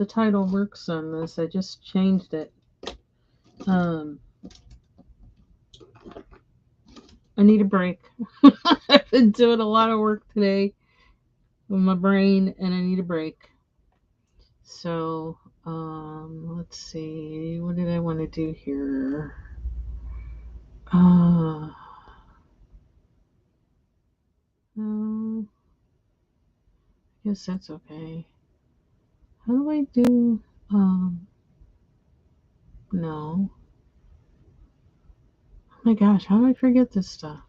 the title works on this. I just changed it. Um, I need a break. I've been doing a lot of work today with my brain, and I need a break. So, let's see. What did I want to do here? No, I guess that's okay. How do I do? No. Oh my gosh, how do I forget this stuff?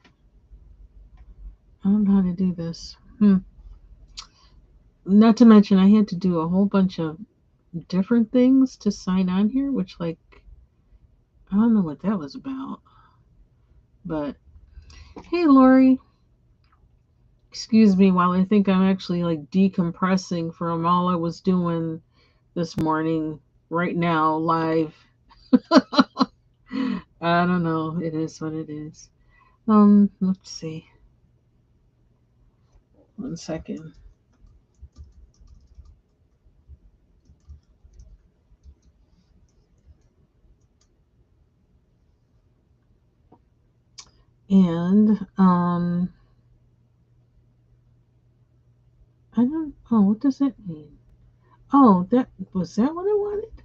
I don't know how to do this. Not to mention, I had to do a whole bunch of different things to sign on here, which, like, I don't know what that was about. But hey, Lori, excuse me while I think I'm actually like decompressing from all I was doing this morning, right now, live. I don't know. It is what it is. Let's see. 1 second. And I don't. Oh, what does that mean? Oh, that was that what I wanted.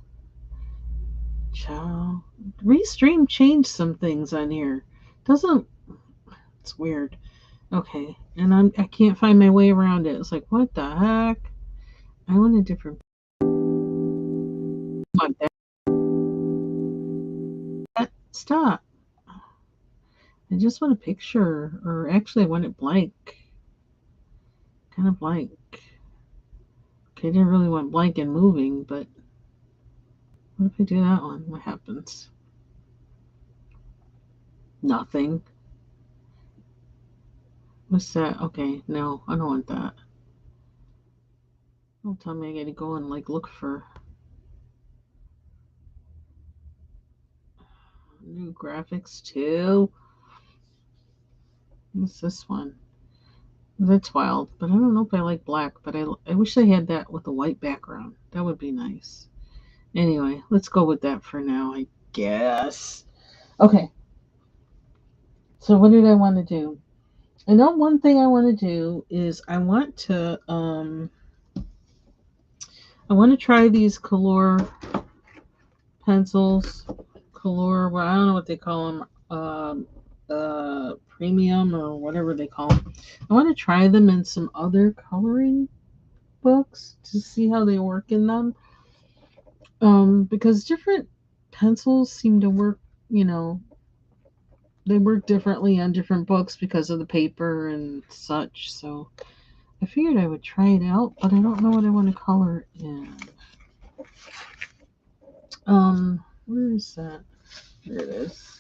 Child, Restream changed some things on here. Doesn't It's weird. Okay, and I can't find my way around it. It's like what the heck? I want a different. I want that. Stop. I just want a picture, or actually, I want it blank. Kind of blank. Okay, I didn't really want blank and moving, but what if I do that one? What happens? Nothing. What's that? Okay, no, I don't want that. Don't tell me I gotta go and like look for new graphics too. What's this one? That's wild, but I don't know if I like black. But I wish they had that with a white background. That would be nice. Anyway, let's go with that for now, I guess. Okay, so what did I want to do? I know one thing I want to do is I want to try these color pencils. Color, well, I don't know what they call them. Premium or whatever they call them. I want to try them in some other coloring books to see how they work in them. Because different pencils seem to work, you know, they work differently on different books because of the paper and such. So I figured I would try it out, but I don't know what I want to color in. Where is that? There it is.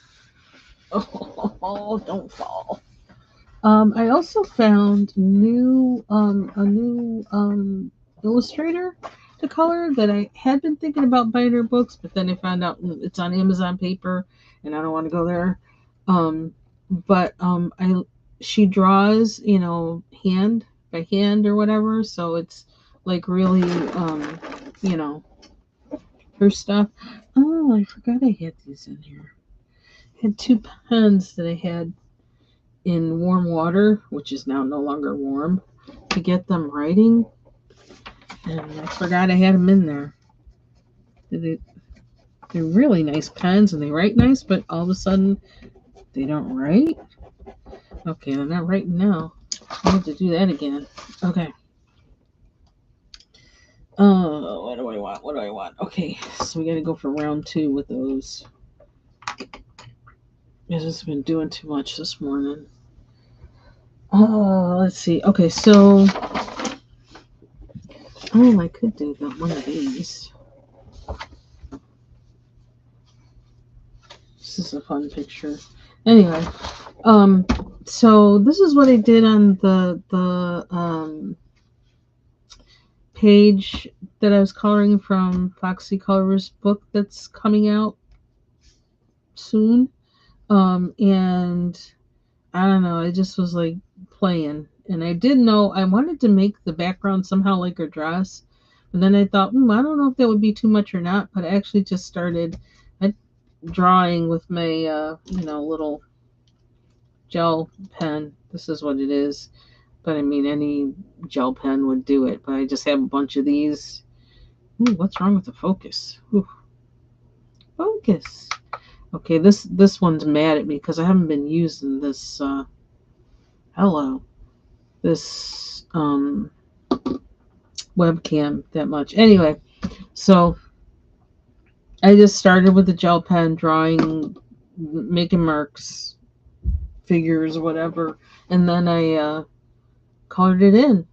Oh, don't fall. I also found a new illustrator to color that I had been thinking about buying her books, but then I found out it's on Amazon paper, and I don't want to go there. Um, but I she draws, hand by hand or whatever, so it's like really, you know, her stuff. Oh, I forgot I had these in here. I had two pens that I had in warm water, which is now no longer warm, to get them writing, and I forgot I had them in there. They're really nice pens and they write nice, but all of a sudden they don't write. Okay, they're not writing now. I have to do that again. Okay. What do I want? What do I want? Okay, so we got to go for round two with those. I've just been doing too much this morning. Let's see. Okay, so I could do one of these. This is a fun picture. Anyway, so this is what I did on the page that I was coloring from Foxy Color's book that's coming out soon. And I don't know, I just was like playing. And I did know I wanted to make the background somehow like her dress, And then I thought, I don't know if that would be too much or not, but I actually just started drawing with my, little gel pen. This is what it is. But I mean, any gel pen would do it. But I just have a bunch of these. Ooh, what's wrong with the focus? Ooh, focus. Okay, this one's mad at me because I haven't been using this. This webcam that much. Anyway, so I just started with the gel pen, drawing, making marks, figures, whatever, and then I colored it in.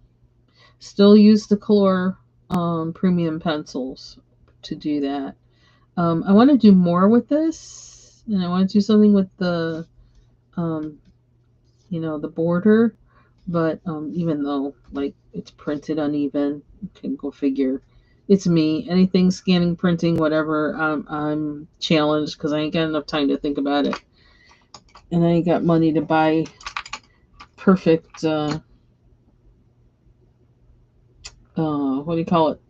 Still use the Color premium pencils to do that. I want to do more with this, and I want to do something with the, um, the border. But even though like it's printed uneven, you can go figure. It's me. Anything scanning, printing, whatever. I'm challenged because I ain't got enough time to think about it, and I ain't got money to buy perfect. What do you call it?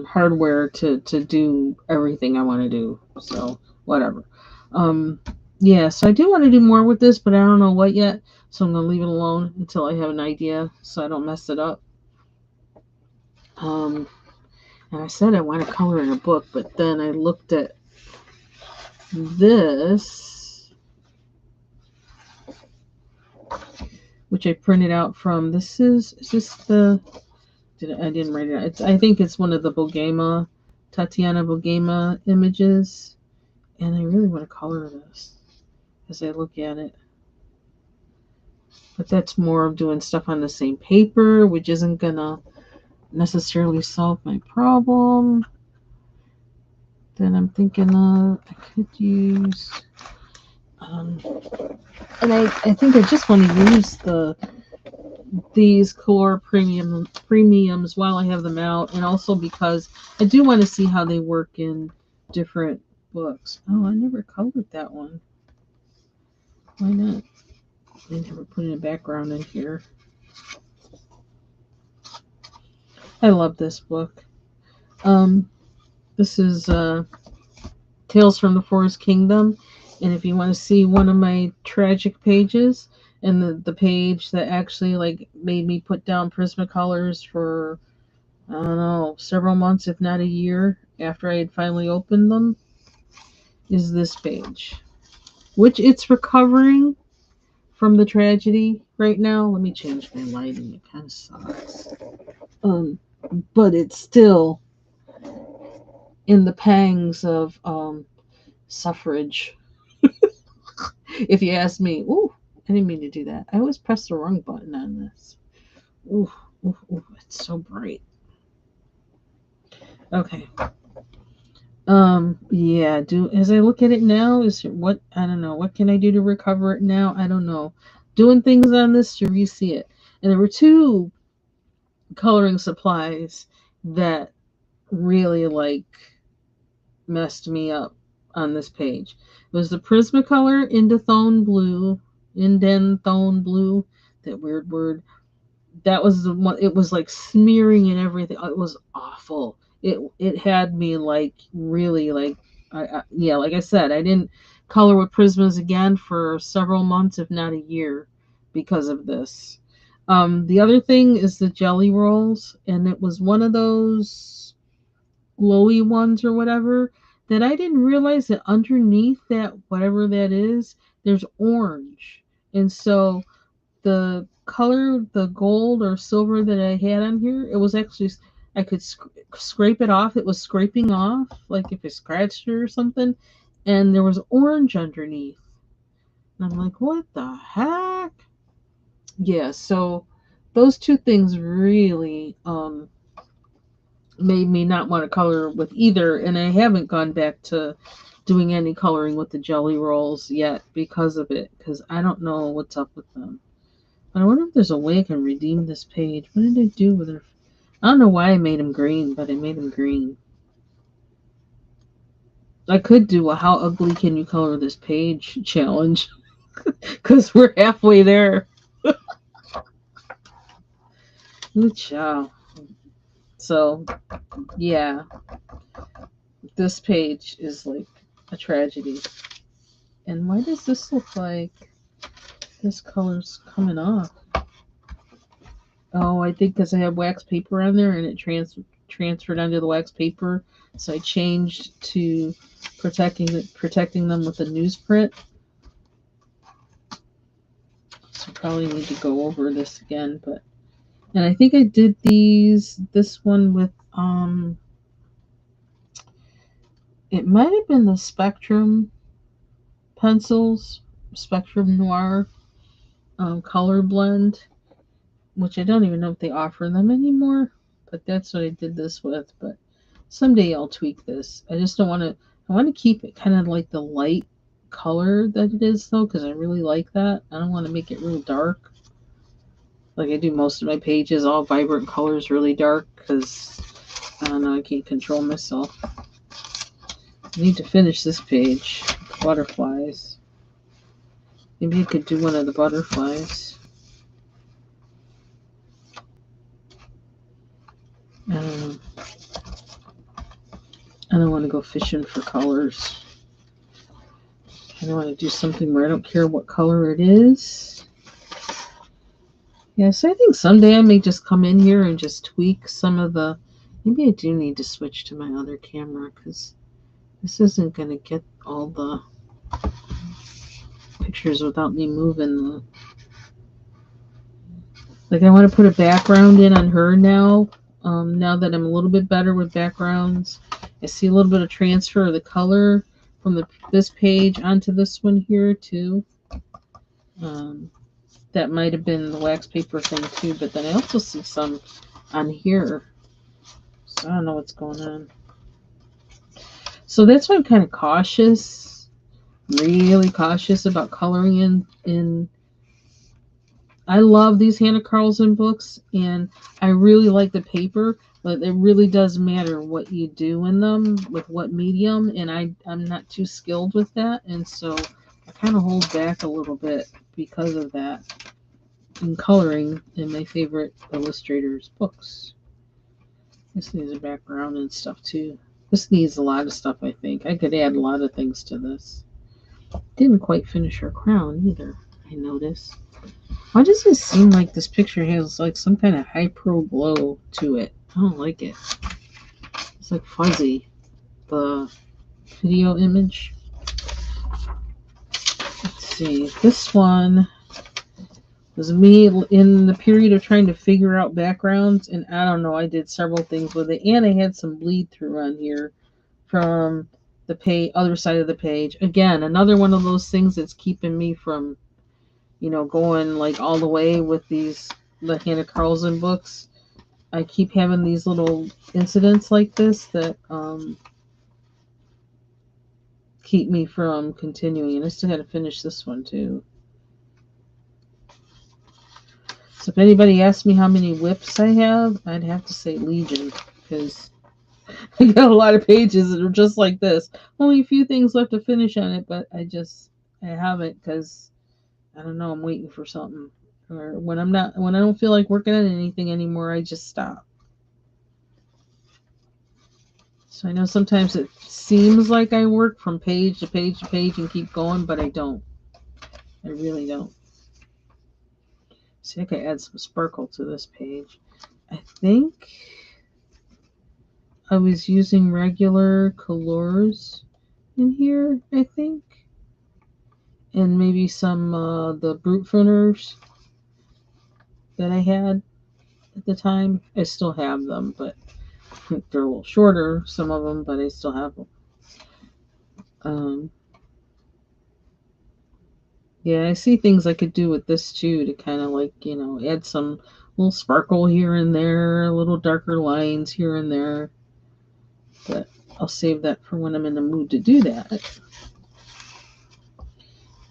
Hardware to do everything I want to do. So whatever. Um, yeah, so I do want to do more with this, but I don't know what yet. So I'm gonna leave it alone until I have an idea, so I don't mess it up. And I said I want to color in a book, but then I looked at this, which I printed out from. Is this the? I didn't write it out. I think it's one of the Tatiana Bogema images, and I really want to color this as I look at it. But that's more of doing stuff on the same paper, which isn't gonna necessarily solve my problem. Then I'm thinking I could use, and I think I just want to use these Color premiums while I have them out, and also because I do want to see how they work in different books. Oh, I never colored that one. Why not? I never put a background in here. I love this book. This is Tales from the Forest Kingdom, and if you want to see one of my tragic pages, and the page that actually like made me put down Prismacolors for, I don't know, several months, if not a year, after I had finally opened them, is this page, which it's recovering from the tragedy right now. Let me change my lighting. It kind of sucks. But it's still in the pangs of suffrage. If you ask me. Ooh, I didn't mean to do that. I always press the wrong button on this. Ooh, it's so bright. Okay. Yeah, as I look at it now, I don't know, what can I do to recover it now? I don't know. Doing things on this to re-see it. And there were two coloring supplies that really messed me up on this page. It was the Prismacolor Indenthone Blue, that weird word. That was the one. It was like smearing and everything. It was awful. It had me really yeah, like I said, I didn't color with Prismas again for several months, if not a year, because of this. The other thing is the jelly rolls, and it was one of those glowy ones or whatever, that I didn't realize that underneath that, whatever that is, there's orange. And so the color, the gold or silver that I had on here, it was actually, I could scrape it off. It was scraping off, like if it scratched it or something. And there was orange underneath. And I'm like, what the heck? Yeah, so those two things really made me not want to color with either, and I haven't gone back to doing any coloring with the jelly rolls yet because of it, because I don't know what's up with them. But I wonder if there's a way I can redeem this page. What did I do with it? I don't know why I made him green, but I made him green. I could do a how ugly can you color this page challenge, because we're halfway there. Ooh, child. So, yeah, this page is like a tragedy. And why does this look like this color's coming off? Oh, I think because I have wax paper on there and it transferred onto the wax paper. So I changed to protecting them with a newsprint. So probably need to go over this again, but and I think I did this one with it might have been the Spectrum pencils, Spectrum Noir color blend, which I don't even know if they offer them anymore, but that's what I did this with. But someday I'll tweak this. I just don't want to. I want to keep it kind of like the light color that it is, though, because I really like that. I don't want to make it real dark. Like I do most of my pages, all vibrant colors, really dark, because I don't know, I can't control myself. I need to finish this page. Butterflies. Maybe I could do one of the butterflies. I don't want to go fishing for colors. I don't want to do something where I don't care what color it is. Yeah, so I think someday I may just come in here and just tweak some of the... Maybe I do need to switch to my other camera because this isn't going to get all the pictures without me moving the... Like I want to put a background in on her now. Now that I'm a little bit better with backgrounds. I see a little bit of transfer of the color from this page onto this one here too. That might have been the wax paper thing too, but then I also see some on here. So I don't know what's going on. So that's why I'm kind of cautious, really cautious about coloring in. I love these Hannah Carlson books, and I really like the paper, but it really does matter what you do in them, with what medium, and I'm not too skilled with that, and so I kind of hold back a little bit because of that in coloring in my favorite illustrators' books. This needs a background and stuff too. This needs a lot of stuff, I think. I could add a lot of things to this. Didn't quite finish her crown either, I noticed. Why does it seem like this picture has like some kind of hyper glow to it? I don't like it. It's like fuzzy. The video image. Let's see. This one was me in the period of trying to figure out backgrounds, and I don't know, I did several things with it, and I had some bleed through on here from the other side of the page. Again, another one of those things that's keeping me from, going like all the way with the Hannah Carlson books. I keep having these little incidents like this that keep me from continuing, and I still had to finish this one too. So if anybody asks me how many whips I have, I'd have to say legion, because I got a lot of pages that are just like this. Only a few things left to finish on it, but I haven't, because I don't know, I'm waiting for something. Or when I don't feel like working on anything anymore, I just stop. So I know sometimes it seems like I work from page to page to page and keep going, but I don't. I really don't. See, I could add some sparkle to this page. I think I was using regular colors in here, I think. And maybe some the Brute Funners that I had at the time. I still have them, but they're a little shorter, some of them, but I still have them. Yeah, I see things I could do with this too to kind of like, add some little sparkle here and there, little darker lines here and there. But I'll save that for when I'm in the mood to do that.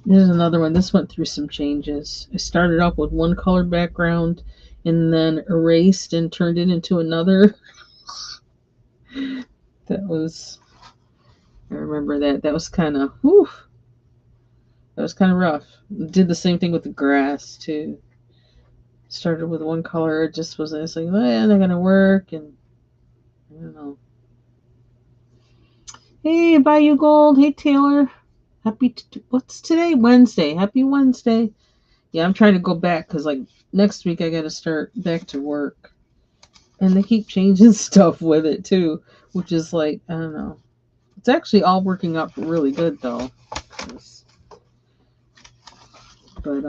There's another one. This went through some changes. I started off with one color background and then erased and turned it into another. I remember that. That was kind of, that was kind of rough. Did the same thing with the grass too. Started with one color. It just wasn't, it's like, not going to work. And I don't know. Hey, Bayou Gold. Hey, Taylor. What's today? Wednesday. Happy Wednesday. Yeah, I'm trying to go back because, like, next week I got to start back to work. And they keep changing stuff with it, too, which is like, I don't know. It's actually all working out really good, though. But,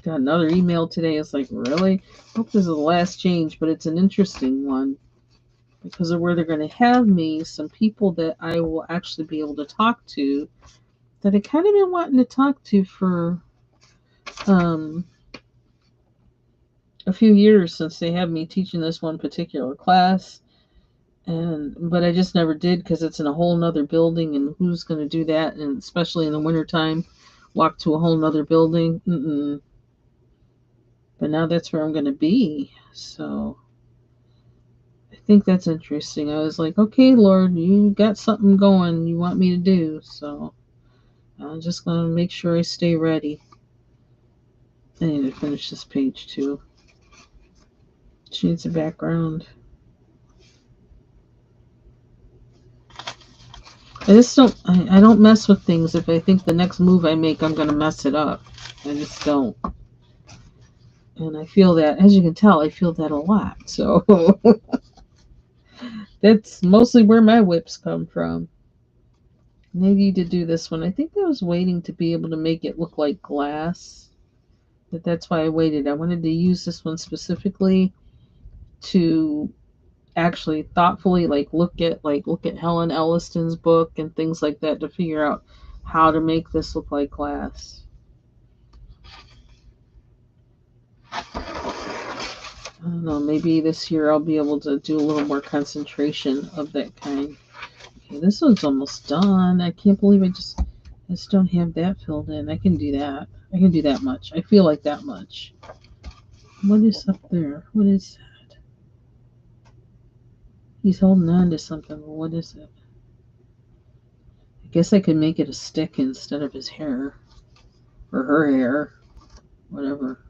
got another email today. It's like, really? I hope this is the last change, but it's an interesting one because of where they're going to have me. Some people that I will actually be able to talk to that I kind of been wanting to talk to for um, a few years since they have me teaching this one particular class. But I just never did because it's in a whole nother building, and who's going to do that? And especially in the wintertime, walk to a whole nother building. Mm-mm. But now that's where I'm going to be. So I think that's interesting. I was like, okay, Lord, you got something going you want me to do. So I'm just going to make sure I stay ready. I need to finish this page too. She needs a background. I don't mess with things if I think the next move I make I'm gonna mess it up. I just don't. And I feel that, as you can tell, I feel that a lot. So that's mostly where my whips come from. Maybe to do this one. I think I was waiting to be able to make it look like glass. That's why I waited. I wanted to use this one specifically to actually thoughtfully look at Helen Elliston's book and things like that to figure out how to make this look like glass. I don't know, maybe this year I'll be able to do a little more concentration of that kind. Okay, this one's almost done. I can't believe I just don't have that filled in. I can do that. I can do that much. I feel like that much. What is up there? What is that? He's holding on to something. What is it? I guess I could make it a stick instead of his hair. Or her hair. Whatever.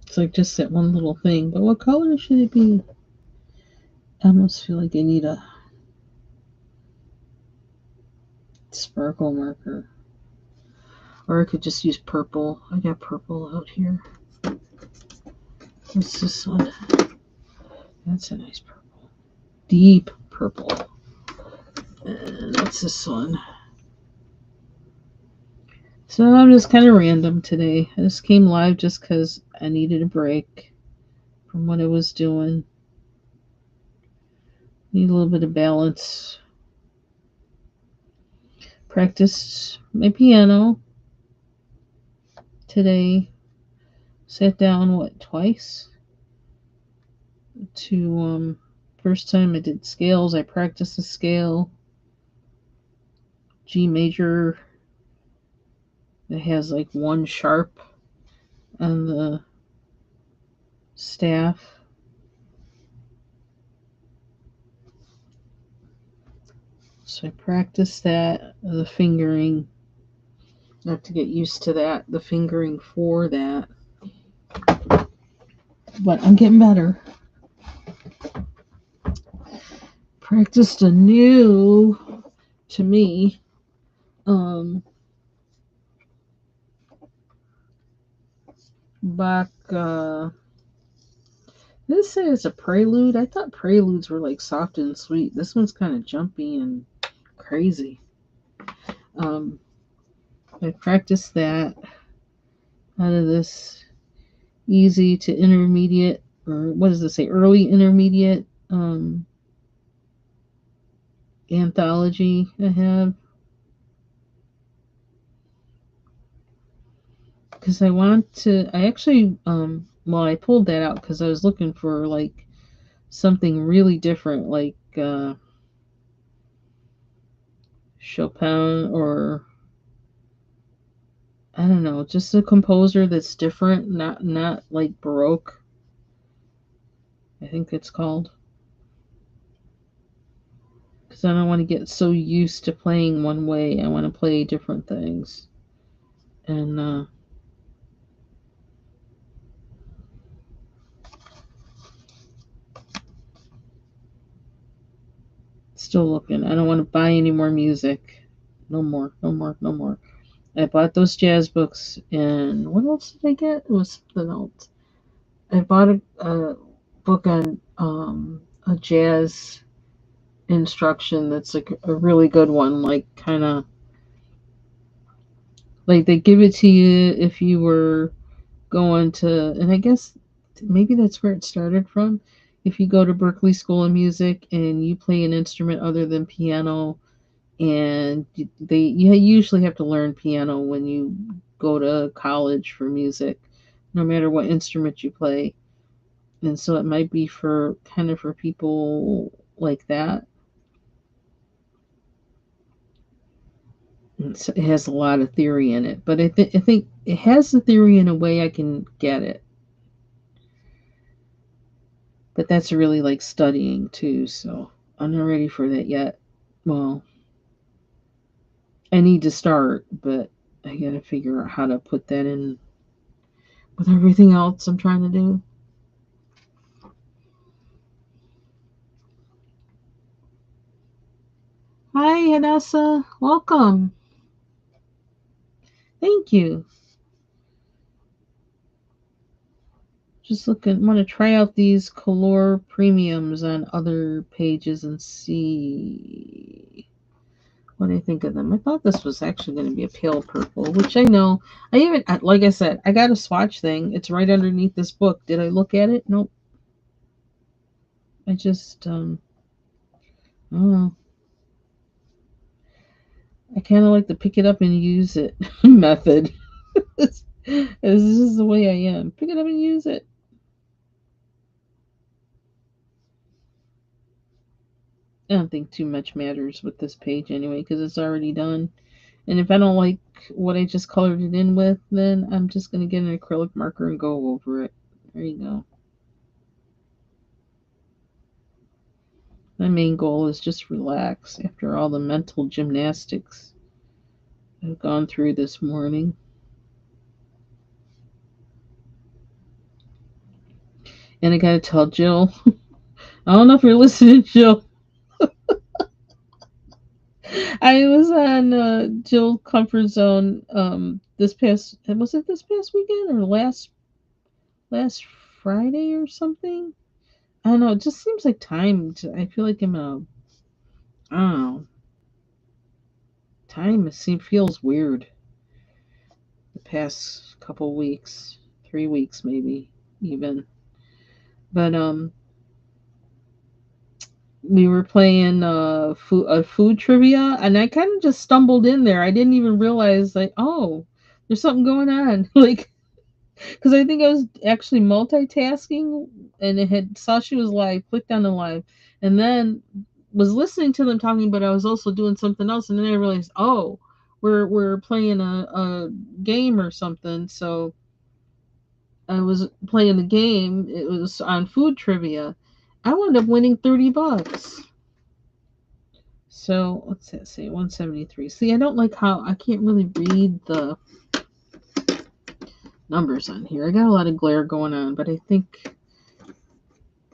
It's like just that one little thing. But what color should it be? I almost feel like I need a sparkle marker. Or I could just use purple. I got purple out here. What's this one? That's a nice purple. Deep purple. And what's this one? So I'm just kind of random today. I just came live just because I needed a break from what I was doing. Need a little bit of balance. Practiced my piano today. Sat down, twice? First time I did scales. I practiced the scale. G major. It has like one sharp on the staff. So I practiced that, the fingering. I have to get used to that, the fingering for that. But I'm getting better. Practiced a new, to me, Bach, this say it's a prelude. I thought preludes were like soft and sweet. This one's kind of jumpy and crazy. I practiced that out of this easy to intermediate, or what does it say, early intermediate anthology I have. Because I actually, I pulled that out because I was looking for like something really different, like Chopin, or I don't know, just a composer that's different, not like Baroque, I think it's called. Because I don't want to get so used to playing one way. I want to play different things. And still looking. I don't want to buy any more music. No more. No more. No more. I bought those jazz books, and what else did I get? It was something else. I bought a book on a jazz instruction that's like a really good one, like kind of like they give it to you if you were going to, and I guess maybe that's where it started from. If you go to Berkeley School of Music and you play an instrument other than piano, and you usually have to learn piano when you go to college for music, no matter what instrument you play. And so it might be for kind of for people like that. And so it has a lot of theory in it, but I think it has the theory in a way I can get it. But that's really like studying too, so I'm not ready for that yet. Well, I need to start, but I gotta figure out how to put that in with everything else I'm trying to do. Hi, Hadassah. Welcome. Thank you. Just looking, want to try out these color premiums on other pages and see what I think of them. I thought this was actually going to be a pale purple, which I know. I even, like I said, I got a swatch thing. It's right underneath this book. Did I look at it? Nope. I just, I don't know. I kind of like the pick it up and use it method. This is the way I am. Pick it up and use it. I don't think too much matters with this page anyway, because it's already done. And if I don't like what I just colored it in with, then I'm just going to get an acrylic marker and go over it. There you go. My main goal is just relax after all the mental gymnastics I've gone through this morning. And I gotta tell Jill, I don't know if you're listening, Jill. I was on Jill Comfort Zone this past, was it this past weekend or last Friday or something? I don't know. It just seems like time. I feel like I'm I don't know. Time feels weird. The past couple weeks, 3 weeks maybe even. But we were playing food trivia, and I kind of just stumbled in there. I didn't even realize like, oh, there's something going on. Like, because I think I was actually multitasking, and it had saw she was live, clicked on the live, and then was listening to them talking, but I was also doing something else, and then I realized, oh, we're playing a game or something. So I was playing the game. It was on food trivia. I wound up winning $30. So what's that say? 173. See, I don't like how I can't really read the numbers on here. I got a lot of glare going on, but I think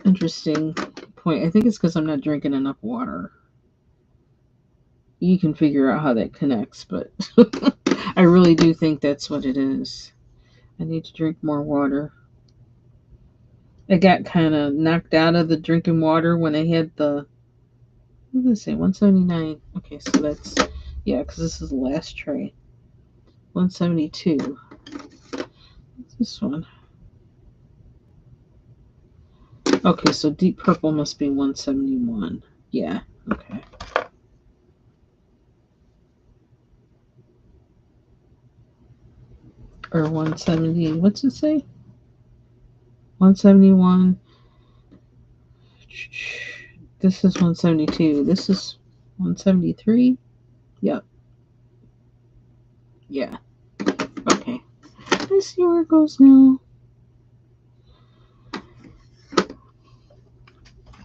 interesting point. I think it's because I'm not drinking enough water. You can figure out how that connects, but I really do think that's what it is. I need to drink more water. I got kind of knocked out of the drinking water when I had the, what did I say, 179. Okay, so that's, yeah, because this is the last tray. 172. What's this one? Okay, so deep purple must be 171. Yeah, okay. Or 170. What's it say? 171. This is 172. This is 173. Yep. Yeah. Okay. I see where it goes now.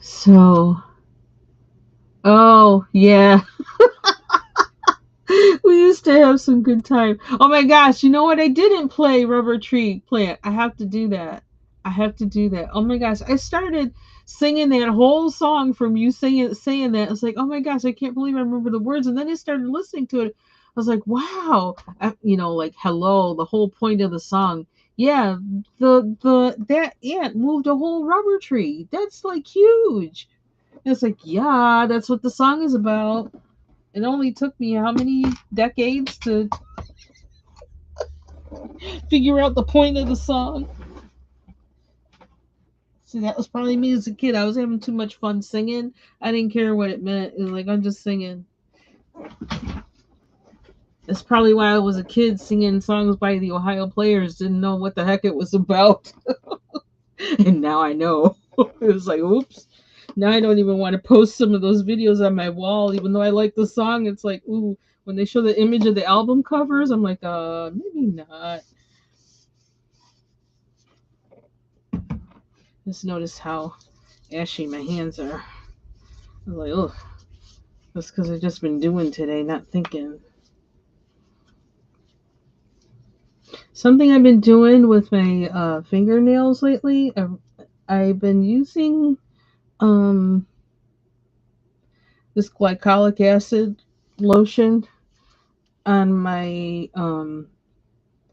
So. Oh, yeah. We used to have some good time. Oh my gosh, you know what? I didn't play Rubber Tree Plant. I have to do that. I have to do that. Oh my gosh, I started singing that whole song from you saying that. It's like, oh my gosh, I can't believe I remember the words. And then I started listening to it. I was like, wow, like hello, the whole point of the song. Yeah, the that ant moved a whole rubber tree. That's like huge. And it's like, yeah, that's what the song is about. It only took me how many decades to figure out the point of the song. See, that was probably me as a kid. I was having too much fun singing. I didn't care what it meant. It was like, I'm just singing. That's probably why I was a kid singing songs by the Ohio Players. Didn't know what the heck it was about. And now I know. It was like, oops. Now I don't even want to post some of those videos on my wall, even though I like the song. It's like, ooh, when they show the image of the album covers, I'm like, maybe not. Just notice how ashy my hands are. I was like, oh, that's because I've just been doing today, not thinking. Something I've been doing with my fingernails lately, I've been using um, this glycolic acid lotion on my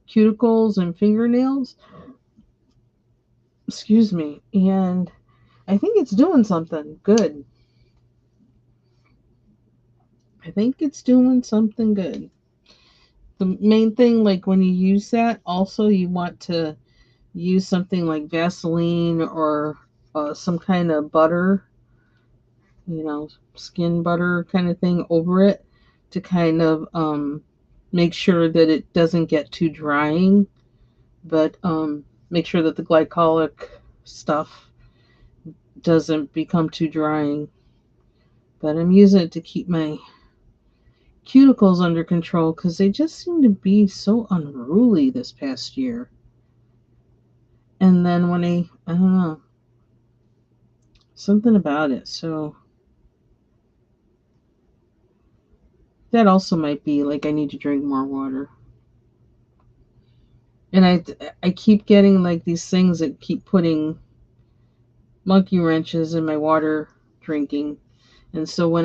cuticles and fingernails. Excuse me. And I think it's doing something good. I think it's doing something good. The main thing, like when you use that, also you want to use something like Vaseline or some kind of butter, skin butter kind of thing over it to kind of make sure that it doesn't get too drying, but make sure that the glycolic stuff doesn't become too drying. But I'm using it to keep my cuticles under control because they just seem to be so unruly this past year. And then when I don't know, something about it. So that also might be like I need to drink more water. And I keep getting like these things that keep putting monkey wrenches in my water drinking. And so when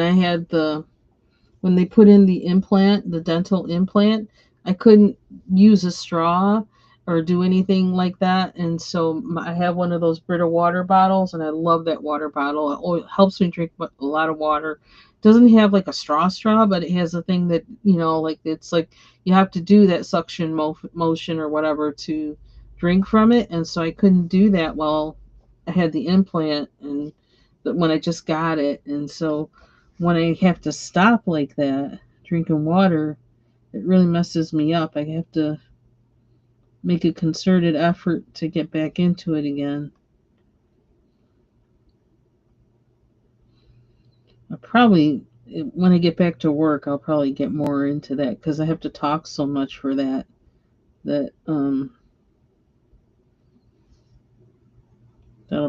they put in the implant, the dental implant, I couldn't use a straw or do anything like that. And so I have one of those Brita water bottles, and I love that water bottle. It helps me drink a lot of water. It doesn't have like a straw, but it has a thing that, like it's like you have to do that suction motion or whatever to drink from it. And so I couldn't do that while I had the implant and when I just got it. And so when I have to stop like that, drinking water, it really messes me up. I have to make a concerted effort to get back into it again. I probably, when I get back to work, I'll probably get more into that because I have to talk so much for that. That'll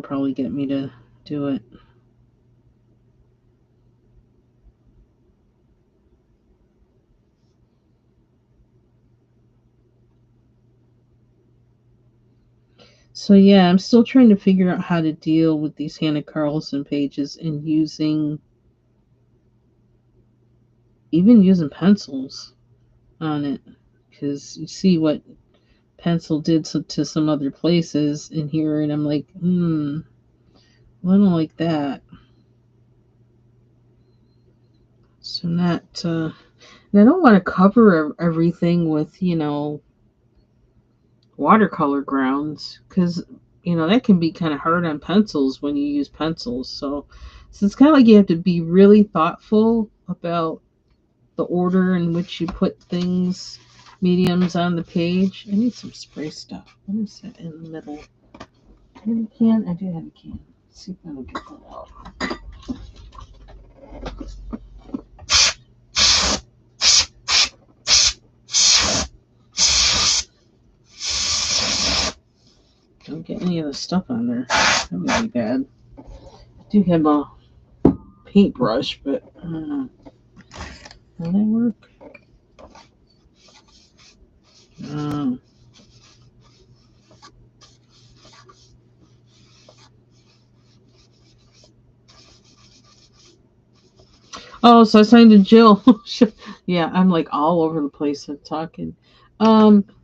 probably get me to do it. So yeah, I'm still trying to figure out how to deal with these Hannah Carlson pages and even using pencils on it because you see what pencil did to some other places in here, and I'm like, well, I don't like that. So not, and I don't want to cover everything with, watercolor grounds because, that can be kind of hard on pencils when you use pencils. So it's kind of like you have to be really thoughtful about the order in which you put things, mediums on the page. I need some spray stuff. What is that in the middle? Do I have a can? I do have a can. Let's see if I can get that out. Don't get any of the stuff on there. That would be bad. I do have a paintbrush, but I don't know. Will that work? Um, Oh, so I was talking to Jill. Yeah, I'm like all over the place and talking.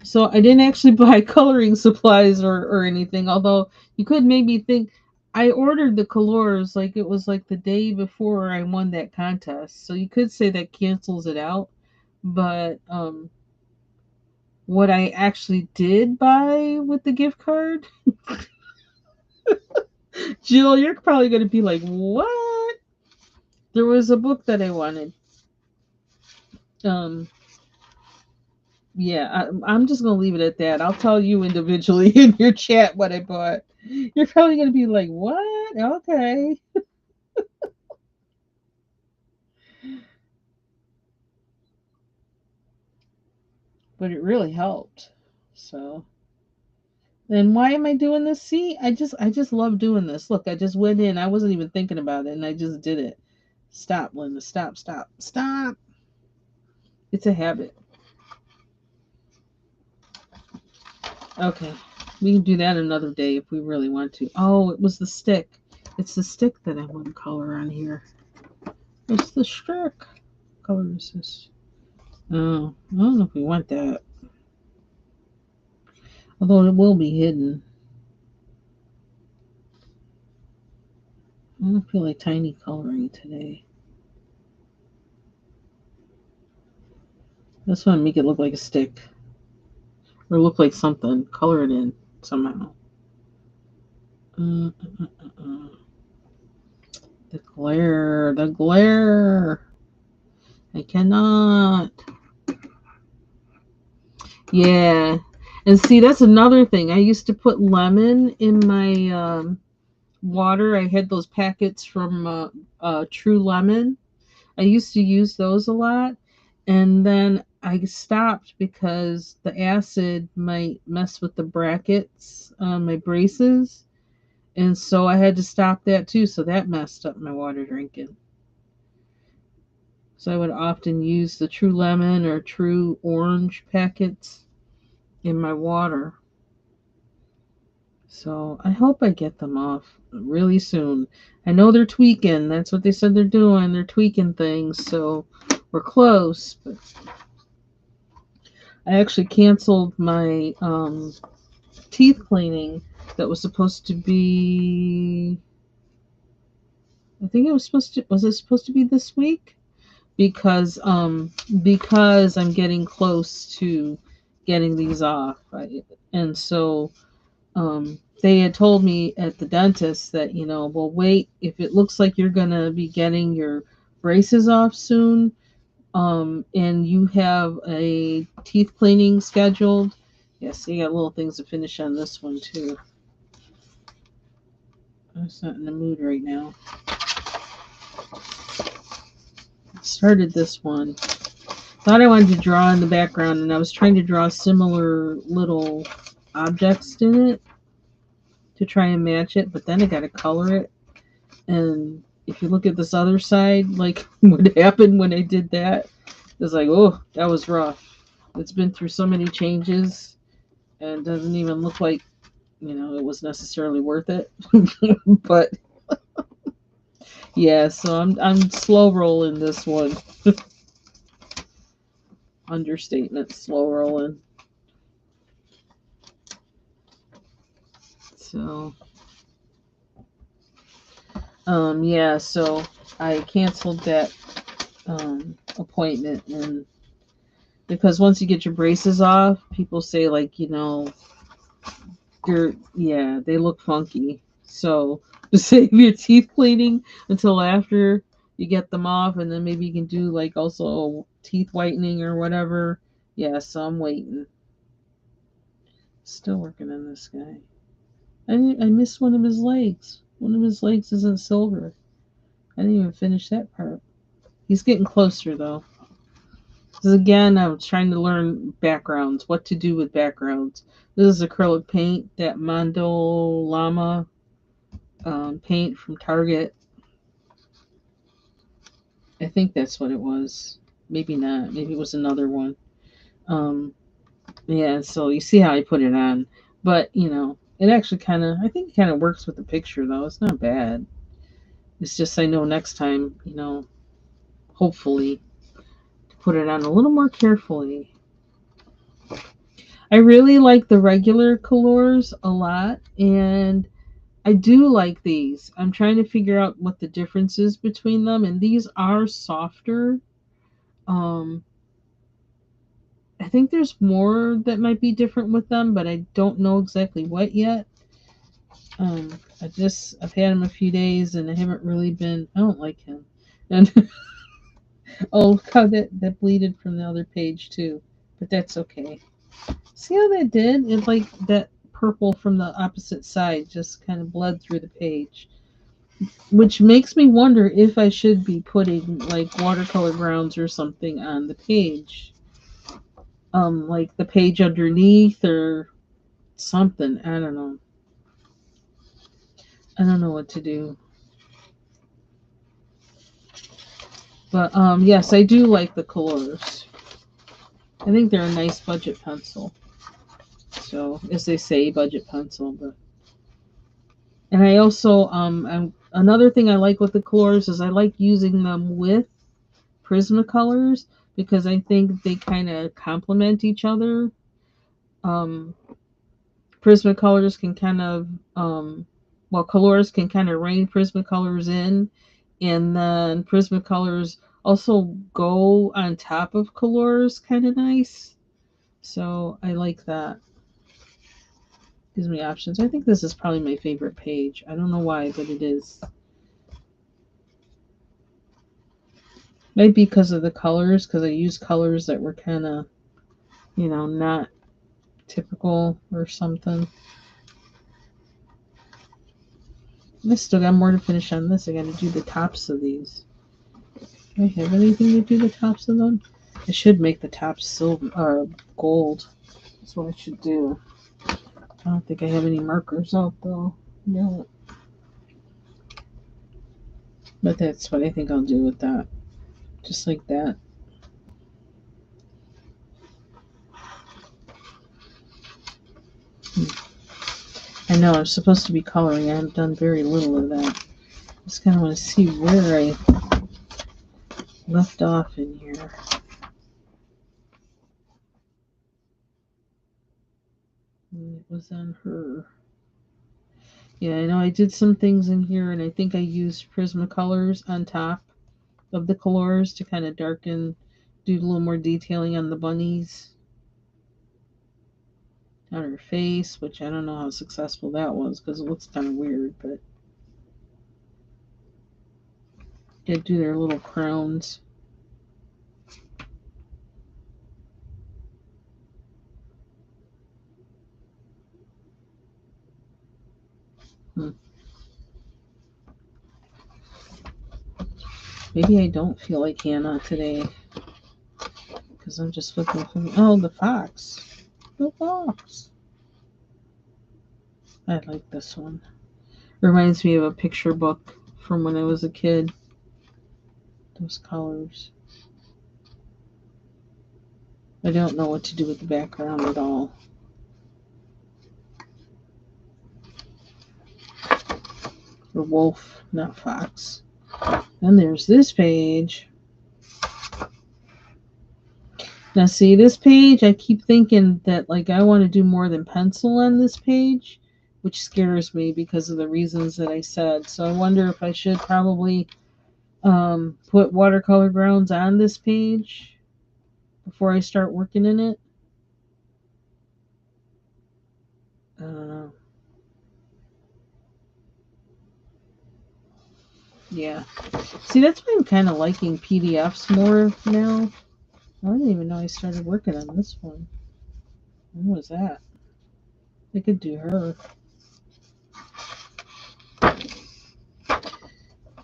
So I didn't actually buy coloring supplies or anything, although you could maybe think I ordered the colors like it was like the day before I won that contest. So you could say that cancels it out. But what I actually did buy with the gift card, Jill, you're probably going to be like, "What?" There was a book that I wanted. Um Yeah, I'm just gonna leave it at that. I'll tell you individually in your chat what I bought. You're probably gonna be like, "What? Okay," but it really helped. So, and why am I doing this? See, I just love doing this. Look, I just went in. I wasn't even thinking about it, and I just did it. Stop, Linda. Stop. Stop. Stop. It's a habit. Okay, we can do that another day if we really want to. Oh, it was the stick. It's the stick that I want to color on here. It's the stick. Color is this? Oh, I don't know if we want that. Although it will be hidden. I don't feel like tiny coloring today. I just want to make it look like a stick. Or look like something. Color it in somehow. Uh, uh, uh, uh. The glare. The glare. I cannot. Yeah. And see, that's another thing. I used to put lemon in my water. I had those packets from True Lemon. I used to use those a lot, and then I stopped because the acid might mess with the brackets on my braces, and so I had to stop that too. So that messed up my water drinking. So I would often use the True Lemon or True Orange packets in my water. So I hope I get them off really soon. I know they're tweaking. That's what they said they're doing. They're tweaking things. So we're close, but I actually canceled my teeth cleaning that was supposed to be. I think it was supposed to. Was it supposed to be this week? Because because I'm getting close to getting these off, and so they had told me at the dentist that well, wait, if it looks like you're gonna be getting your braces off soon, and you have a teeth cleaning scheduled. Yes, you got little things to finish on this one too. I'm just not in the mood right now. Started this one. Thought I wanted to draw in the background, and I was trying to draw similar little objects in it to try and match it, but then I got to color it. And if you look at this other side, like what happened when I did that, it's like, oh, that was rough. It's been through so many changes, and doesn't even look like it was necessarily worth it. But yeah, so I'm slow rolling this one. Understatement, slow rolling. So yeah, so I canceled that appointment, and because once you get your braces off, people say like yeah, they look funky. So to save your teeth cleaning until after you get them off, and then maybe you can do like also teeth whitening or whatever. Yeah, so I'm waiting. Still working on this guy. I missed one of his legs. One of his legs isn't silver. I didn't even finish that part. He's getting closer though. Because again, I was trying to learn backgrounds, what to do with backgrounds. This is acrylic paint, that Mondo Llama paint from Target. I think that's what it was. Maybe not. Maybe it was another one. Um, yeah, so you see how I put it on. But, it actually I think it kind of works with the picture, though. It's not bad. It's just I know next time, hopefully, to put it on a little more carefully. I really like the regular colors a lot, and I do like these. I'm trying to figure out what the difference is between them, and these are softer. Um, I think there's more that might be different with them, but I don't know exactly what yet. I've had him a few days, and I haven't really been. I don't like him, and oh, how that bleeded from the other page too, but that's okay. See how that did? It like that purple from the opposite side just kind of bled through the page, which makes me wonder if I should be putting like watercolor grounds or something on the page, like the page underneath or something. I don't know. I don't know what to do. But yes, I do like the colors. I think they're a nice budget pencil. So, as they say, budget pencil. But and I also another thing I like with the colors is I like using them with Prismacolors because I think they kind of complement each other. Um, Prismacolors can kind of well, colors can kind of rein Prismacolors in, and then Prismacolors also go on top of colors kind of nice. So I like that. Gives me options. I think this is probably my favorite page. I don't know why, but it is. Maybe because of the colors, because I used colors that were kind of, not typical or something. I still got more to finish on this. I got to do the tops of these. Do I have anything to do the tops of them? I should make the tops silver or gold. That's what I should do. I don't think I have any markers out though. No. But that's what I think I'll do with that. Just like that. I know I'm supposed to be coloring. I have done very little of that. Just kind of want to see where I left off in here. It was on her. Yeah, I know I did some things in here, and I think I used Prismacolors on top of the colors to kind of darken, do a little more detailing on the bunnies. On her face, which I don't know how successful that was because it looks kind of weird, but they do their little crowns. Maybe I don't feel like Hannah today because I'm just looking for the fox. The fox. I like this one. Reminds me of a picture book from when I was a kid. Those colors. I don't know what to do with the background at all. The wolf, not fox. Then there's this page. Now see, this page, I keep thinking that like I want to do more than pencil on this page, which scares me because of the reasons that I said. So I wonder if I should probably put watercolor grounds on this page before I start working in it. Yeah. See, that's why I'm kind of liking PDFs more now. I didn't even know I started working on this one. When was that? I could do her.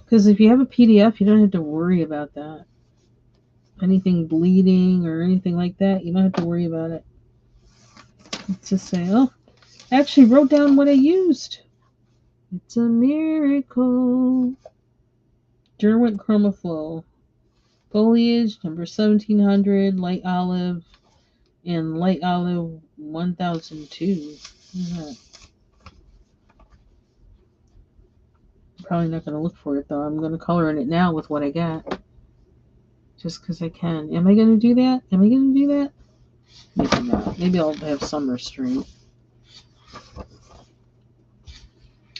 Because if you have a PDF, you don't have to worry about that. Anything bleeding or anything like that, you don't have to worry about it. It's just say, oh, I actually wrote down what I used. It's a miracle. Derwent Chromaflow. Foliage, number 1700, light olive, and light olive 1002. I'm probably not going to look for it though. I'm going to color in it now with what I got. just because I can. Am I going to do that? Am I going to do that? Maybe not. Maybe I'll have some restraint.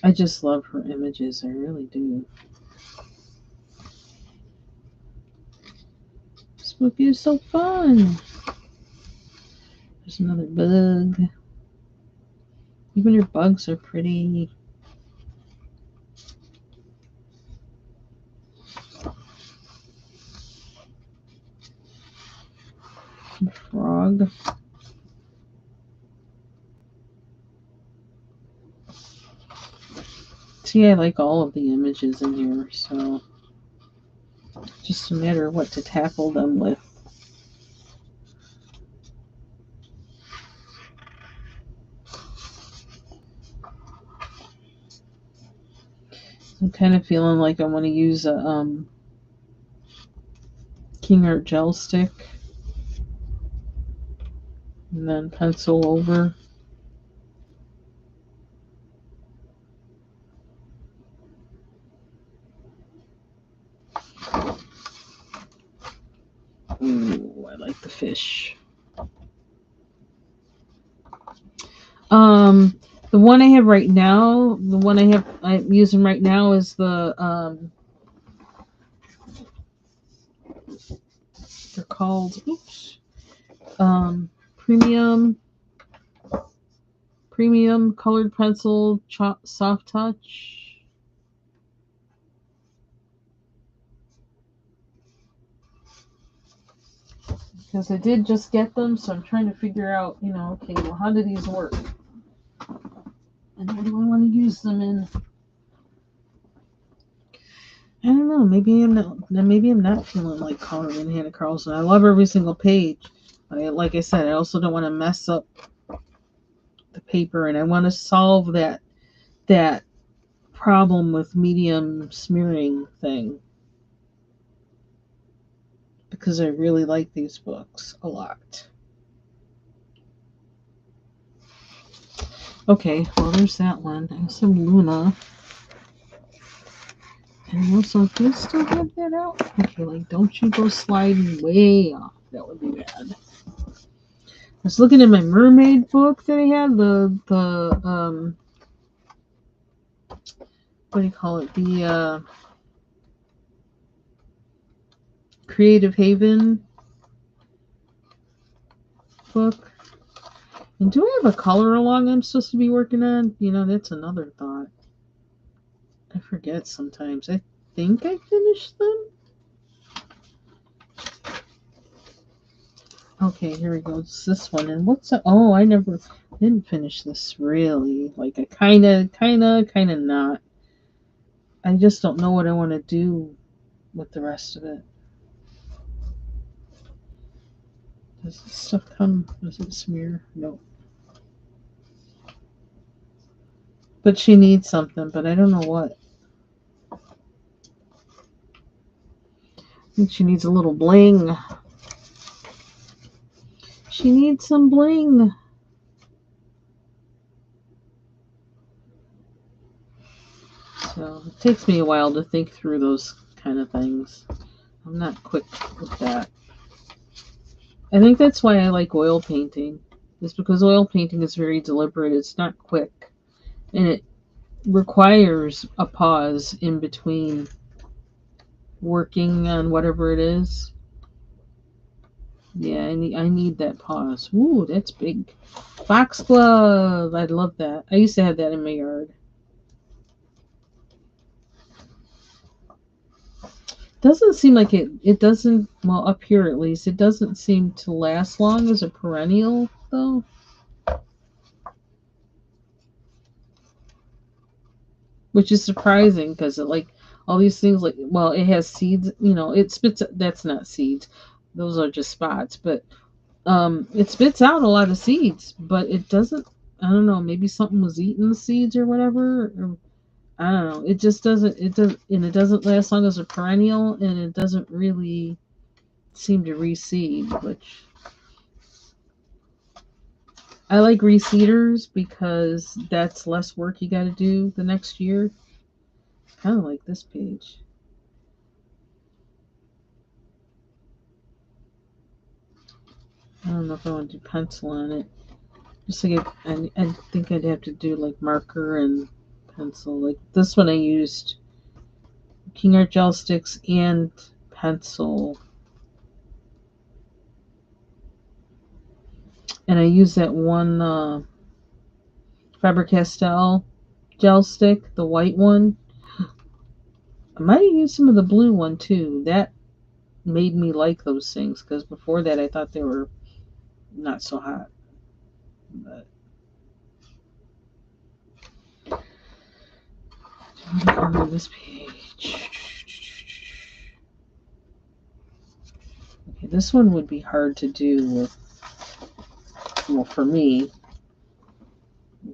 I just love her images. I really do. This book is so fun. There's another bug. Even your bugs are pretty. Frog. See, I like all of the images in here, so just a matter of what to tackle them with. I'm kind of feeling like I want to use a King Art gel stick and then pencil over. Ooh, I like the fish. The one I have right now, I'm using right now is the they're called premium colored pencil soft touch. Because I did just get them, so I'm trying to figure out, okay, well, how do these work? And what do I want to use them in? I don't know. Maybe I'm not feeling like coloring Hannah Carlson. I love every single page. Like I said, I also don't want to mess up the paper, and I want to solve that problem with medium smearing thing because I really like these books a lot. Okay, well, there's that one. I have some Luna. And also, do you still have that out? Okay, like, don't you go sliding way off. That would be bad. I was looking at my mermaid book that I had, the what do you call it? The Creative Haven book. And do I have a color along I'm supposed to be working on? That's another thought. I forget sometimes. I think I finished them. Okay, here we go. It's this one. And what's that? Oh, I didn't finish this really. Like, I kind of not. I just don't know what I want to do with the rest of it. Does this stuff come? Does it smear? No. But she needs something, but I don't know what. I think she needs a little bling. She needs some bling. So it takes me a while to think through those kind of things. I'm not quick with that. I think that's why I like oil painting. It's because oil painting is very deliberate. It's not quick. And it requires a pause in between working on whatever it is. Yeah, I need that pause. Ooh, that's big. Foxglove. I love that. I used to have that in my yard. Doesn't seem like it doesn't, well, up here at least, it doesn't seem to last long as a perennial, though. Which is surprising because all these things, like, well, it has seeds, it spits, that's not seeds. Those are just spots, but it spits out a lot of seeds, but it doesn't, I don't know, maybe something was eating the seeds or whatever, or I don't know. It just doesn't, and it doesn't last long as a perennial, and it doesn't really seem to reseed, which I like reseeders because that's less work you got to do the next year. Kind of like this page. I don't know if I want to do pencil on it. Just like I think I'd have to do like marker and pencil. Like this one I used King Art gel sticks and pencil. And I used that one Faber-Castell gel stick, the white one. I might have used some of the blue one too. That made me like those things because before that I thought they were not so hot. But over this page. Okay, this one would be hard to do with, well, for me,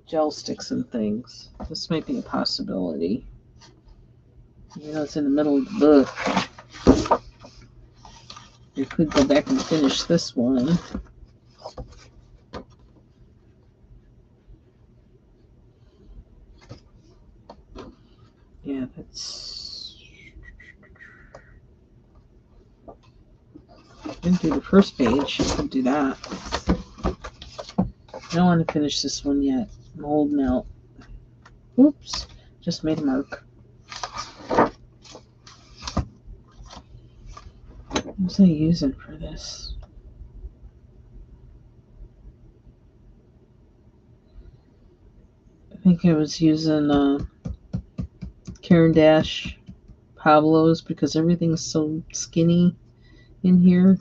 gel sticks and things. This might be a possibility. You know, it's in the middle of the book. You could go back and finish this one. Yeah, that's... I didn't do the first page. I could do that. I don't want to finish this one yet. I'm holding out. Oops. Just made a mark. What was I using for this? I think I was using Karen Dash Pablo's because everything's so skinny in here.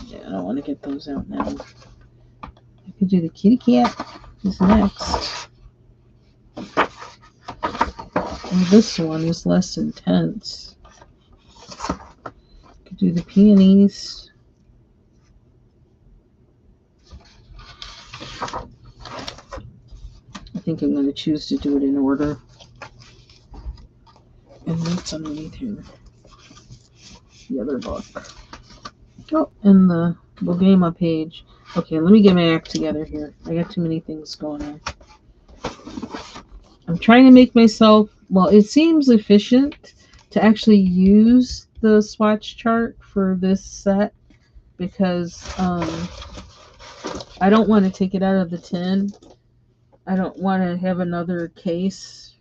Yeah, I don't want to get those out now. I could do the kitty cat. Who's next? And this one is less intense. Could do the peonies. I think I'm going to choose to do it in order. And what's underneath here? The other book. Oh, and the Bogema page. Okay, let me get my act together here. I got too many things going on. I'm trying to make myself, well, it seems efficient to actually use the swatch chart for this set because I don't want to take it out of the tin. I don't want to have another case.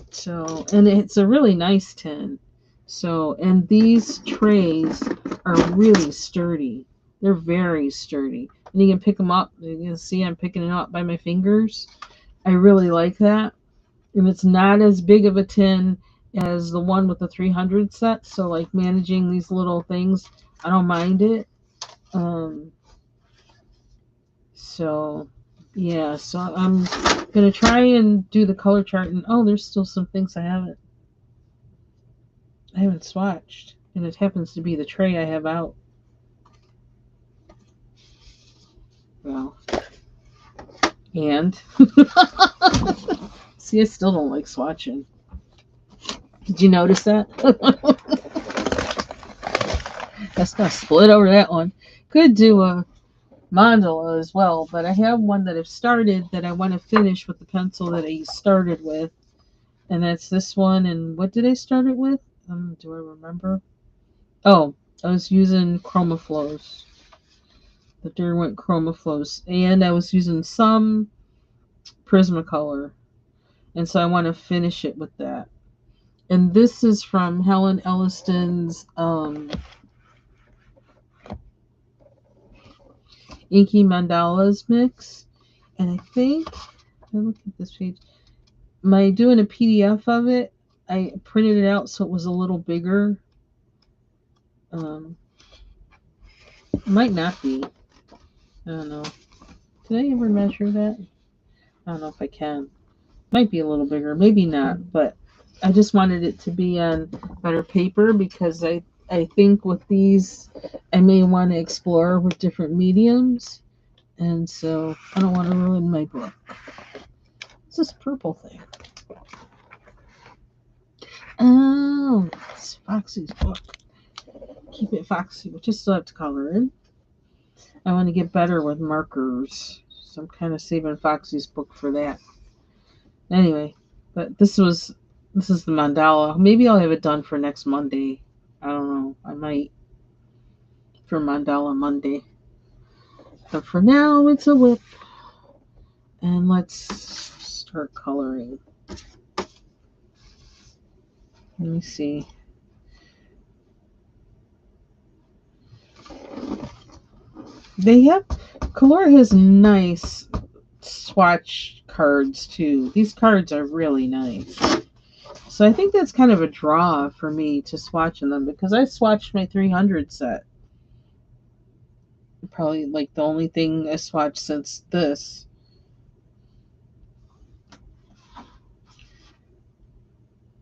So, and it's a really nice tin. So, and these trays are really sturdy. They're very sturdy. And you can pick them up. You can see I'm picking it up by my fingers. I really like that. And it's not as big of a tin as the one with the 300 set. So, like managing these little things, I don't mind it. So, yeah. So I'm going to try and do the color chart. And, oh, there's still some things I haven't swatched, and it happens to be the tray I have out. Well, and see, I still don't like swatching. Did you notice that? That's gonna split over that one. Could do a mandala as well, but I have one that I've started that I want to finish with the pencil that I started with, and that's this one. And what did I start it with? Do I remember? Oh, I was using Chromaflows. The Derwent Chromaflows, and I was using some Prismacolor, and so I want to finish it with that. And this is from Helen Elliston's Inky Mandalas mix, and I think I look at this page. My doing a PDF of it, I printed it out so it was a little bigger. It might not be. I don't know. Did I ever measure that? I don't know if I can. Might be a little bigger, maybe not, but I just wanted it to be on better paper because I think with these I may want to explore with different mediums, and so I don't want to ruin my book. It's this purple thing. Oh, it's Foxy's book. Keep it Foxy, which I still have to color in. I want to get better with markers, so I'm kind of saving Foxy's book for that. Anyway, but this was This is the mandala. Maybe I'll have it done for next Monday. I don't know. I might for mandala Monday. But for now, it's a whip. And let's start coloring. Let me see. They have Color has nice swatch cards too. These cards are really nice. So I think that's kind of a draw for me to swatch in them because I swatched my 300 set. Probably like the only thing I swatched since this.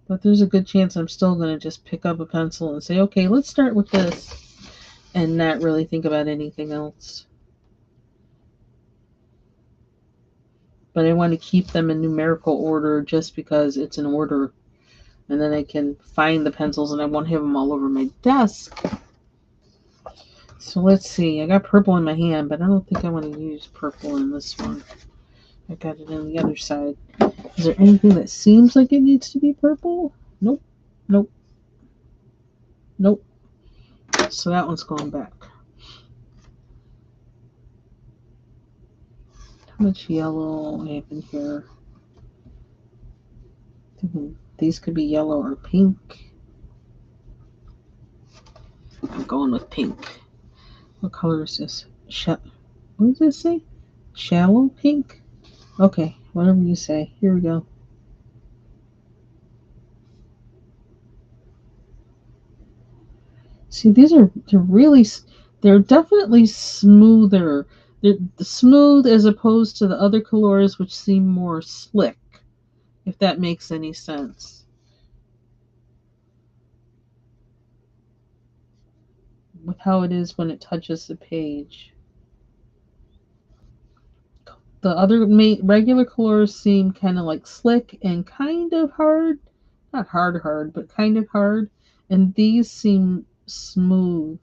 But there's a good chance I'm still going to just pick up a pencil and say, okay, let's start with this and not really think about anything else. But I want to keep them in numerical order just because it's an order. And then I can find the pencils and I won't have them all over my desk. So let's see. I got purple in my hand, but I don't think I want to use purple in this one. I got it on the other side. Is there anything that seems like it needs to be purple? Nope. Nope. Nope. So that one's going back. How much yellow I have in here? These could be yellow or pink. I'm going with pink. What color is this? What does this say? Shallow pink? Okay, whatever you say. Here we go. See, they're definitely smoother. They're smooth as opposed to the other colors, which seem more slick, if that makes any sense. With how it is when it touches the page. The other regular colors seem kind of like slick and kind of hard. Not hard, but kind of hard. And these seem smooth.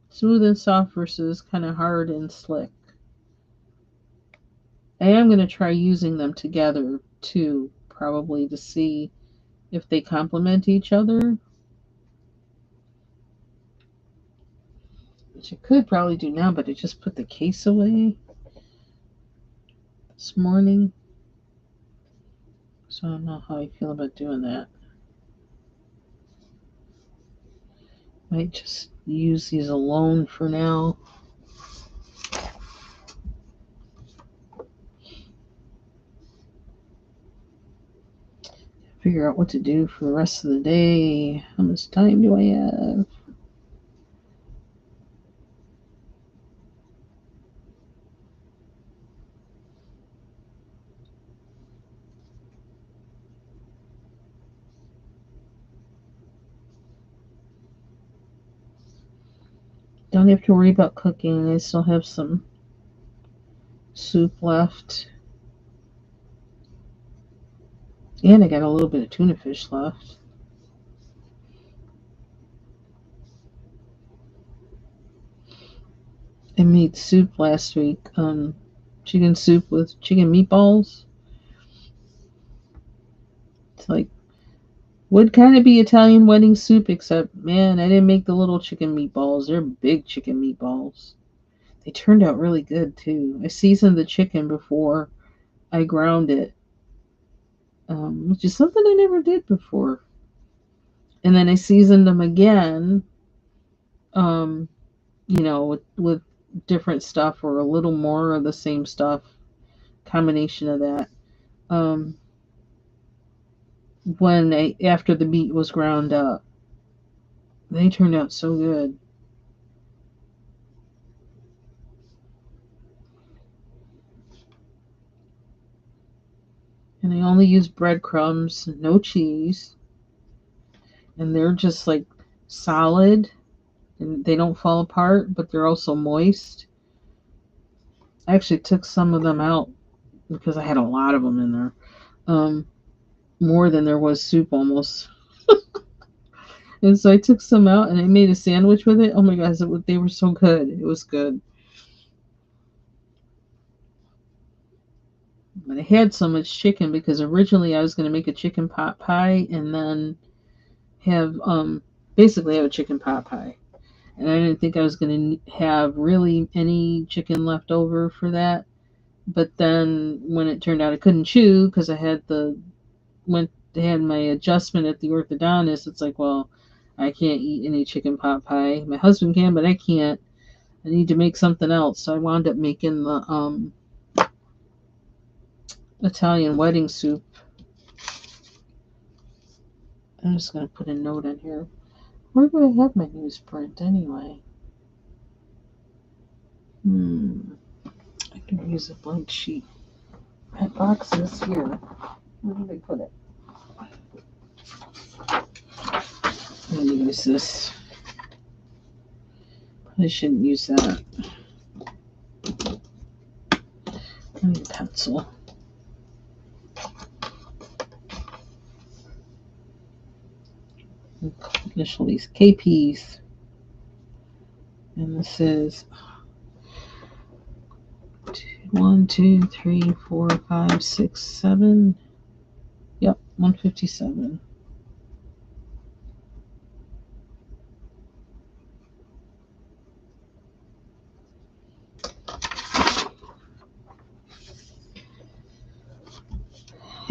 Smooth and soft versus kind of hard and slick. I am going to try using them together too, probably to see if they complement each other. Which I could probably do now, but I just put the case away this morning. So I don't know how I feel about doing that. Might just use these alone for now. Figure out what to do for the rest of the day. How much time do I have? Don't have to worry about cooking. I still have some soup left. And I got a little bit of tuna fish left. I made soup last week. Chicken soup with chicken meatballs. It's like, would kind of be Italian wedding soup, except, man, I didn't make the little chicken meatballs. They're big chicken meatballs. They turned out really good, too. I seasoned the chicken before I ground it, which is something I never did before. And then I seasoned them again, with different stuff or a little more of the same stuff, combination of that. After the meat was ground up, they turned out so good. And I only use breadcrumbs, no cheese. And they're just like solid and they don't fall apart, but they're also moist. I actually took some of them out because I had a lot of them in there. More than there was soup almost. And so I took some out and I made a sandwich with it. Oh my gosh, they were so good. It was good. But I had so much chicken because originally I was going to make a chicken pot pie and then have basically have a chicken pot pie. And I didn't think I was going to have really any chicken left over for that. But then when it turned out I couldn't chew because I had had my adjustment at the orthodontist, it's like, well, I can't eat any chicken pot pie. My husband can, but I can't. I need to make something else. So I wound up making the Italian wedding soup. I'm just going to put a note in here. Where do I have my newsprint anyway? I can use a blank sheet. That box is here. Where did I put it? I'm going to use this. Probably shouldn't use that. I need a pencil. Initial these KPs. And this is 1, 2, 3, 4, 5, 6, 7. Yep, 157.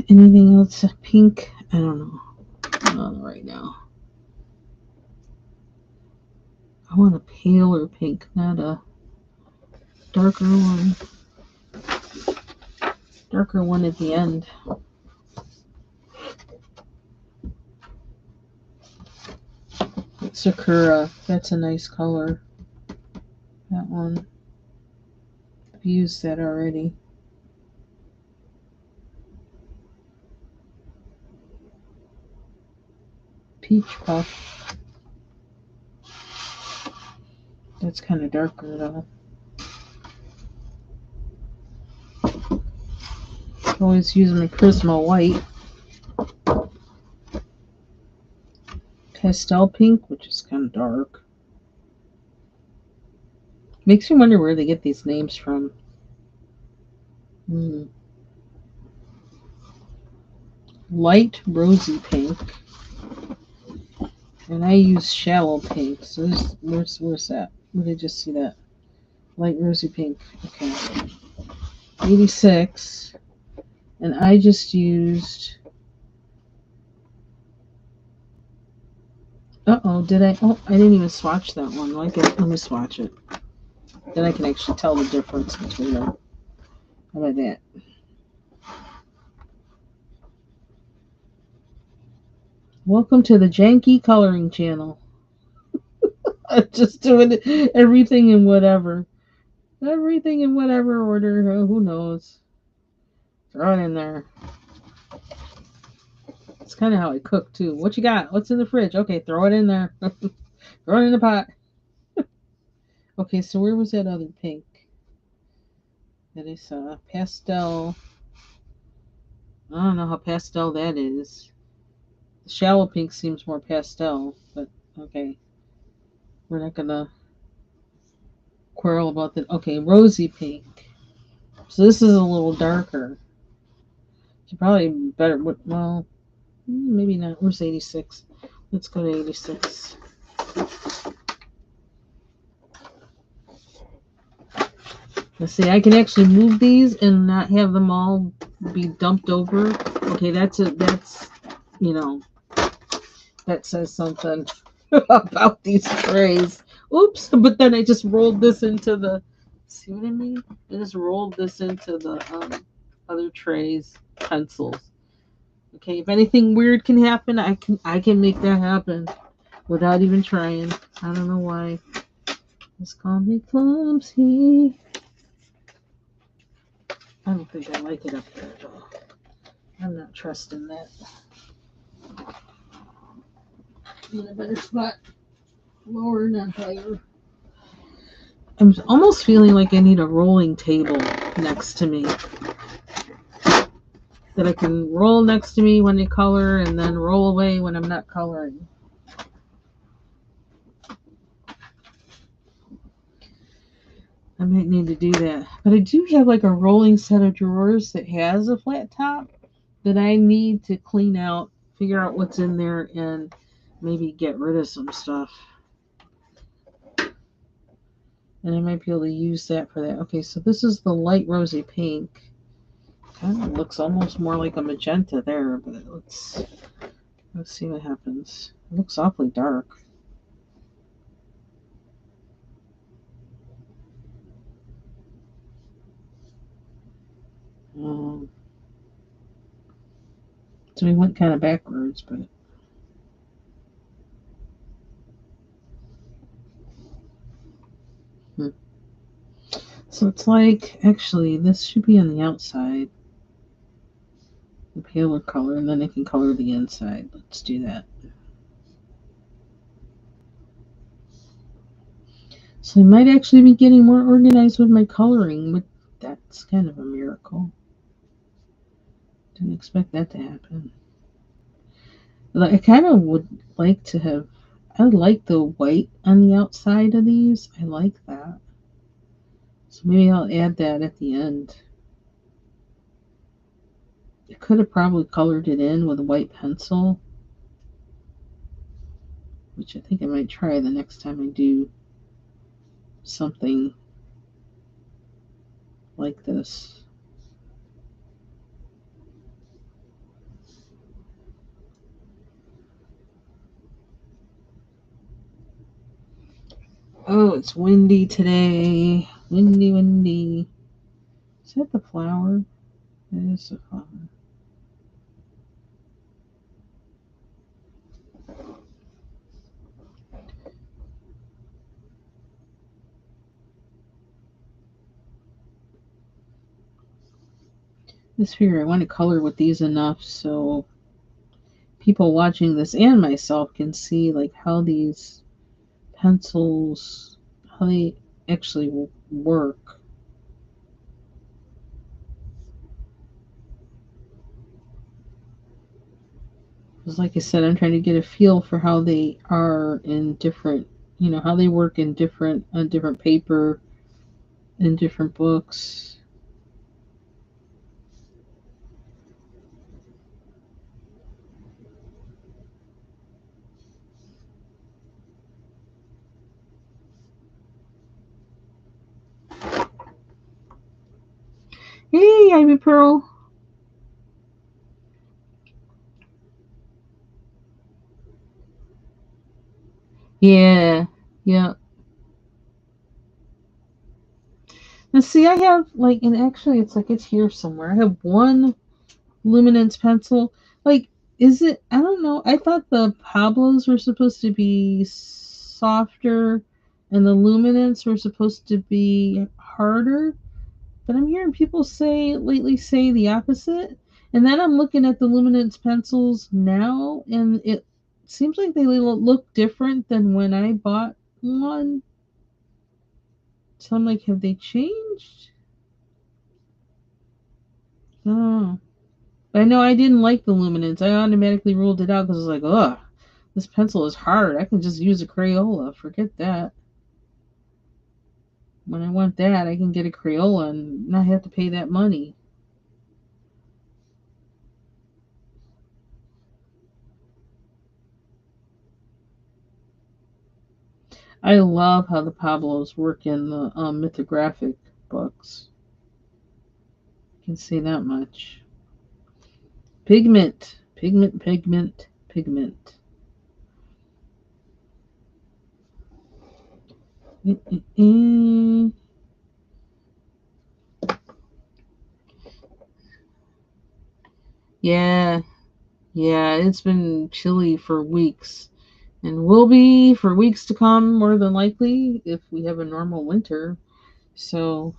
Anything else pink? I don't know. Not right now. I want a paler pink, not a darker one. Darker one at the end. Sakura. That's a nice color. That one. I've used that already. Peach Puff. That's kind of darker though. Always use my Prisma white. Pastel pink, which is kind of dark. Makes me wonder where they get these names from. Light rosy pink. And I use shallow pink. So where's that? Where did I just see that? Light rosy pink. Okay. 86. And I just used... did I? Oh, I didn't even swatch that one. Let me swatch it. Then I can actually tell the difference between them. How about that? Welcome to the Janky Coloring Channel. I'm just doing everything in whatever. Everything in whatever order. Who knows? Throw it in there. It's kind of how I cook, too. What you got? What's in the fridge? Okay, throw it in there. Throw it in the pot. Okay, so where was that other pink that I saw? Pastel. I don't know how pastel that is. The shallow pink seems more pastel, but okay. We're not gonna quarrel about that. Okay, rosy pink. So this is a little darker. It's probably better. Well, maybe not. Where's 86? Let's go to 86. Let's see. I can actually move these and not have them all be dumped over. Okay, that says something about these trays. Oops! But then I just rolled this into the. See what I mean? I just rolled this into the other trays, pencils. Okay, if anything weird can happen, I can make that happen without even trying. I don't know why. Just call me clumsy. I don't think I like it up there at all. I'm not trusting that. In a better spot. Lower, not higher. I'm almost feeling like I need a rolling table next to me. That I can roll next to me when I color and then roll away when I'm not coloring. I might need to do that. But I do have like a rolling set of drawers that has a flat top that I need to clean out, figure out what's in there, and maybe get rid of some stuff. And I might be able to use that for that. Okay, so this is the light rosy pink. Kind of looks almost more like a magenta there, but let's see what happens. It looks awfully dark. Um, so we went kind of backwards, but hmm. So it's like actually this should be on the outside, the paler color, and then I can color the inside. Let's do that. So I might actually be getting more organized with my coloring, but that's kind of a miracle. Didn't expect that to happen. Like, I kind of would like to have. I like the white on the outside of these. I like that. So maybe I'll add that at the end. I could have probably colored it in with a white pencil, which I think I might try the next time I do something like this. Oh, it's windy today. Windy, windy. Is that the flower? That is the flower. This figure, I want to color with these enough so people watching this and myself can see like how these pencils, how they actually work. Because like I said, I'm trying to get a feel for how they are in different, how they work in different on different paper in different books. Hey, Ivy Pearl. Yeah, yeah. Now see, I have like, and actually, it's like it's here somewhere. I have one luminance pencil. Like, is it? I don't know. I thought the Pablos were supposed to be softer, and the luminance were supposed to be harder. But I'm hearing people say the opposite. And then I'm looking at the luminance pencils now, and it seems like they look different than when I bought one. So I'm like, have they changed? Oh. But I know I didn't like the luminance. I automatically ruled it out because I was like, ugh, this pencil is hard. I can just use a Crayola. Forget that. When I want that, I can get a Crayola and not have to pay that money. I love how the Pablos work in the mythographic books. I can say that much. Pigment, pigment, pigment, pigment. Mm-mm-mm. Yeah, yeah, it's been chilly for weeks and will be for weeks to come, more than likely, if we have a normal winter. So,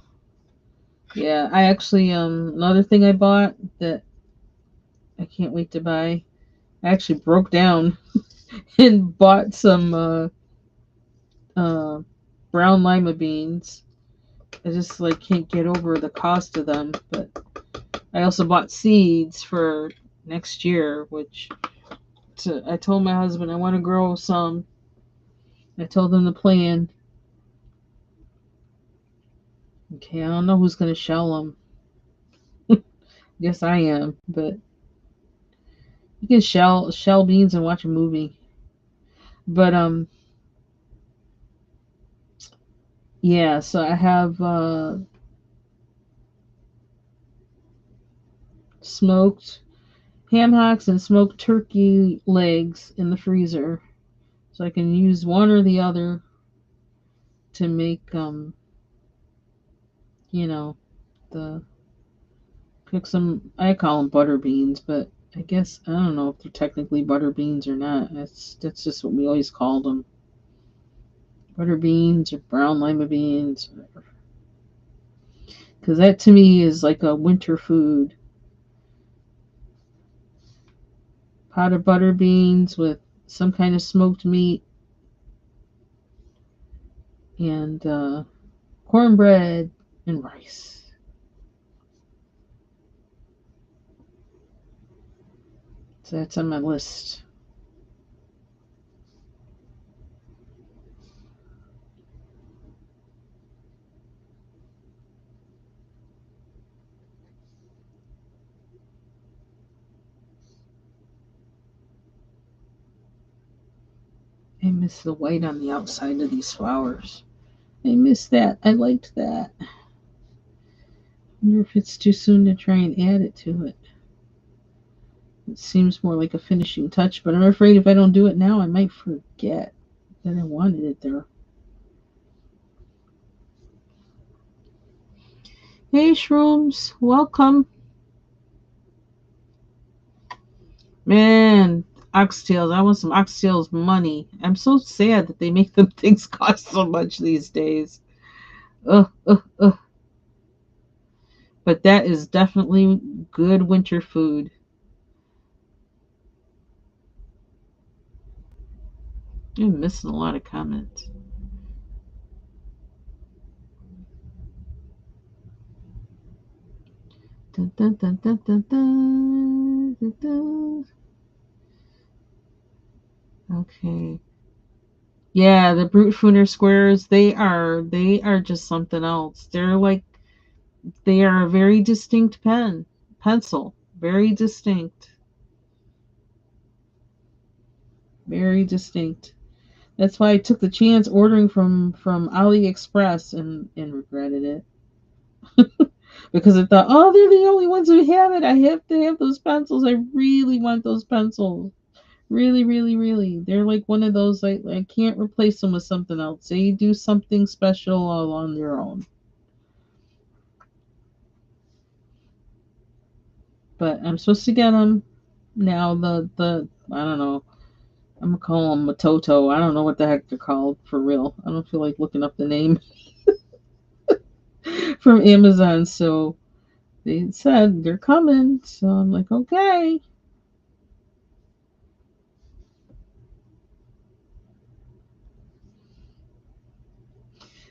yeah, I actually, another thing I bought that I can't wait to buy, I actually broke down and bought some uh, brown lima beans. I just like can't get over the cost of them, but I also bought seeds for next year, which I told my husband I want to grow some. I told him the plan. Okay, I don't know who's gonna shell them. Yes, I am, but you can shell beans and watch a movie. But yeah. So I have smoked ham hocks and smoked turkey legs in the freezer, so I can use one or the other to make you know, the cook some. I call them butter beans, but I guess I don't know if they're technically butter beans or not. That's just what we always called them, butter beans or brown lima beans, whatever. Because that to me is like a winter food. Pot of butter beans with some kind of smoked meat and cornbread and rice. So that's on my list. I miss the white on the outside of these flowers. I miss that. I liked that. I wonder if it's too soon to try and add it to it. It seems more like a finishing touch, but I'm afraid if I don't do it now, I might forget that I wanted it there. Hey, shrooms, welcome. Man, oxtails. I want some oxtails money. I'm so sad that they make them things cost so much these days. Ugh, ugh, ugh. But that is definitely good winter food. I'm missing a lot of comments. Dun, dun, dun, dun, dun, dun, dun, dun. Okay. Yeah, the brute fooner squares, they are just something else. They are a very distinct pencil. Very distinct. Very distinct. That's why I took the chance ordering from AliExpress and regretted it. Because I thought, oh, they're the only ones who have it. I have to have those pencils. I really want those pencils. Really, really, really. They're like one of those I can't replace them with something else. They do something special all on their own. But I'm supposed to get them now. The I don't know. I'm gonna call them a Toto. I don't know what the heck they're called for real. I don't feel like looking up the name from Amazon. So they said they're coming. So I'm like, okay.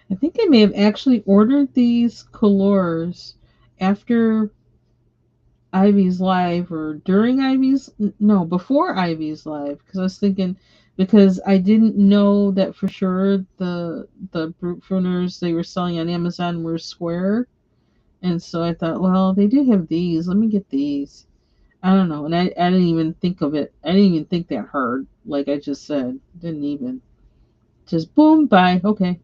I think I may have actually ordered these colors after Ivy's live or during Ivy's no, before Ivy's live because I was thinking because I didn't know that for sure the brute pruners they were selling on Amazon were square, and so I thought, well, they do have these. Let me get these. I don't know, and I didn't even think of it. I didn't even think that hard. Like I just said, didn't even just boom, bye, okay.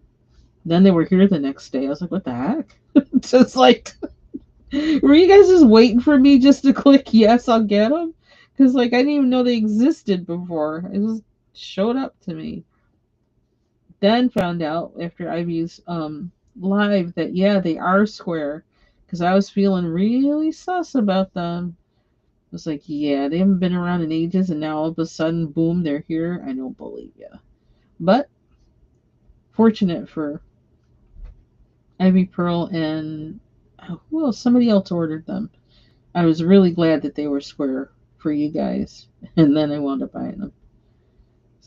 Then they were here the next day. I was like, what the heck? Just like were you guys just waiting for me just to click yes, I'll get them? Because like I didn't even know they existed before. It just showed up to me. Then found out after Ivy's live that yeah they are square. Because I was feeling really sus about them. I was like, yeah, they haven't been around in ages, and now all of a sudden, boom, they're here. I don't believe you. But fortunate for Ivy Pearl and well, somebody else ordered them. I was really glad that they were square for you guys, and then I wound up buying them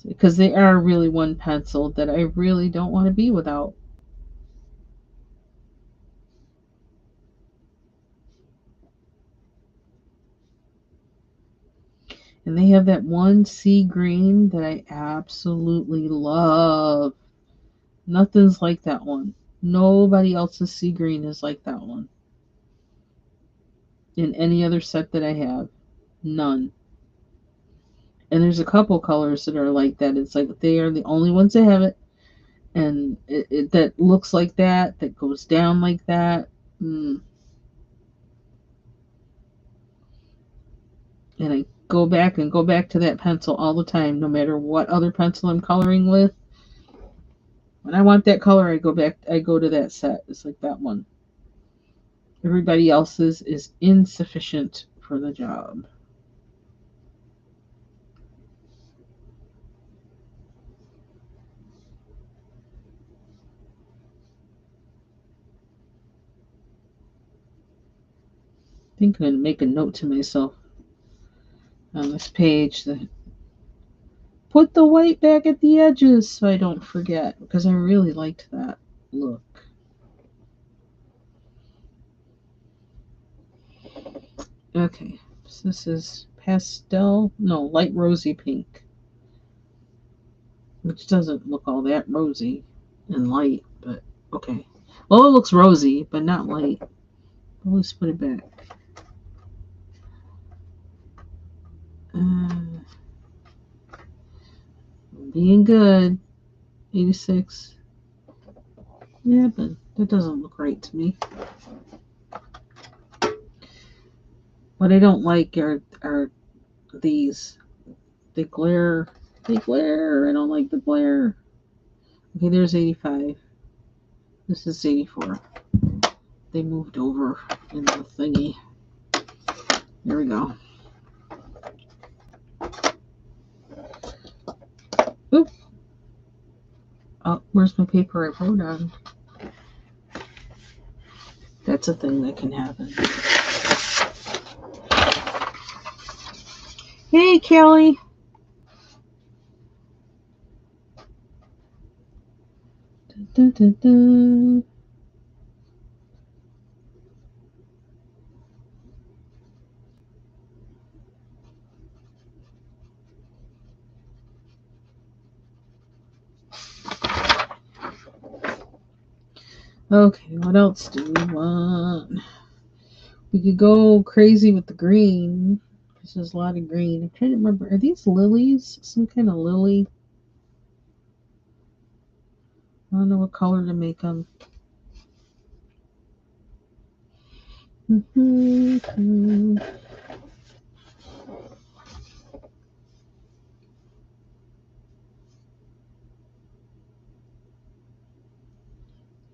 because they are really one pencil that I really don't want to be without. And they have that one sea green that I absolutely love. Nothing's like that one. Nobody else's sea green is like that one. In any other set that I have. None. And there's a couple colors that are like that. It's like they are the only ones that have it. And that looks like that, that goes down like that. Mm. And I go back and go back to that pencil all the time, no matter what other pencil I'm coloring with. When I want that color, I go to that set. It's like that one. Everybody else's is insufficient for the job. I think I'm going to make a note to myself on this page that put the white back at the edges so I don't forget, because I really liked that look. Okay, so this is pastel, no, light rosy pink, which doesn't look all that rosy and light, but okay. Well, it looks rosy, but not light. Let's put it back. Uh, being good. 86. Yeah, but that doesn't look right to me. What I don't like are these. They glare. They glare. I don't like the glare. Okay, there's 85. This is 84. They moved over in the thingy. There we go. Oop. Oh, where's my paper I wrote on? That's a thing that can happen. Hey, Kelly. Dun, dun, dun. Okay, what else do we want? We could go crazy with the green. There's a lot of green. I'm trying to remember. Are these lilies? Some kind of lily? I don't know what color to make them.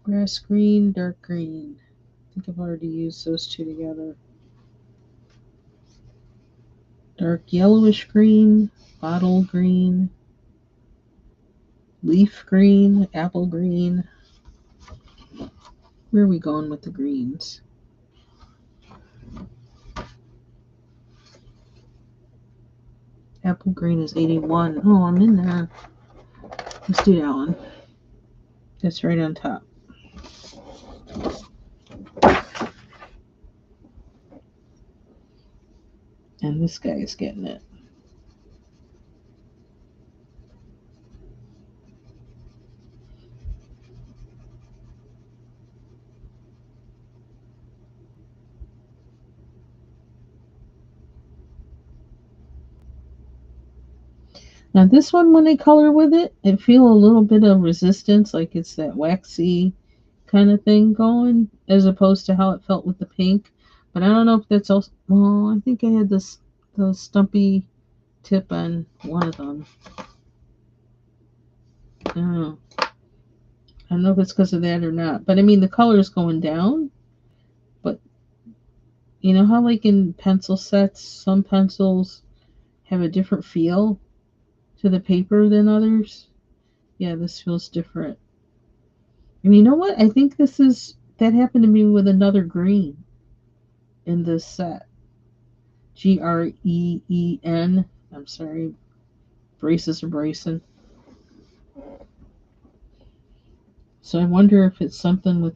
Grass green, dark green. I think I've already used those two together. Dark yellowish green, bottle green, leaf green, apple green. Where are we going with the greens? Apple green is 81. Oh, I'm in there. Let's do that one. That's right on top. And this guy is getting it. Now this one, when I color with it, I feel a little bit of resistance, like it's that waxy kind of thing going, as opposed to how it felt with the pink. But I don't know if that's also. Well, I think I had the stumpy tip on one of them. I don't know. I don't know if it's because of that or not. But I mean, the color is going down. But you know how, like in pencil sets, some pencils have a different feel to the paper than others? Yeah, this feels different. And you know what? I think that happened to me with another green in this set. Green. I'm sorry. Braces are bracing. So I wonder if it's something with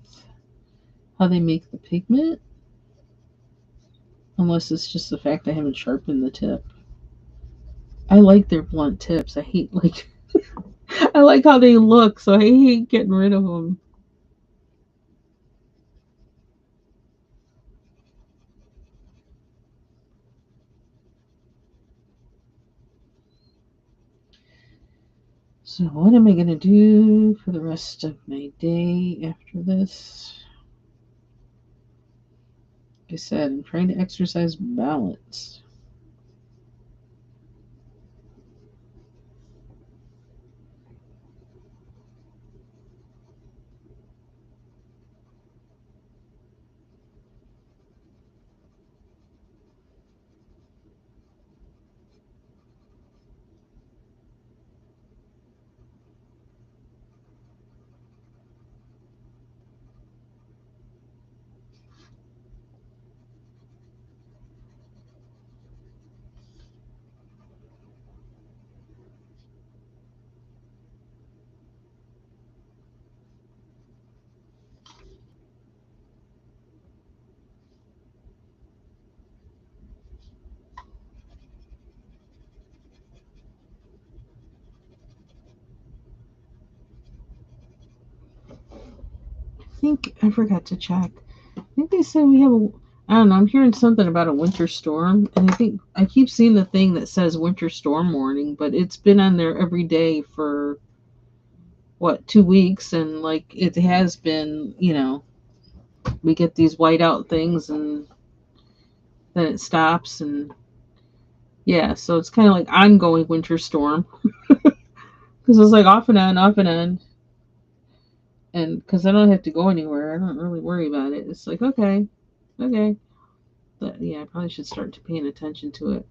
how they make the pigment. Unless it's just the fact I haven't sharpened the tip. I like their blunt tips. I hate I like how they look, so I hate getting rid of them. So what am I going to do for the rest of my day after this? Like I said, I'm trying to exercise balance. I think I forgot to check. I think they said we have a. I don't know. I'm hearing something about a winter storm, and I think I keep seeing the thing that says winter storm warning, but it's been on there every day for what 2 weeks, and like it has been. We get these whiteout things, and then it stops, and yeah, so it's kind of like ongoing winter storm because it's like off and on, and because I don't have to go anywhere, I don't really worry about it. It's like okay, okay. But yeah, I probably should start to paying attention to it.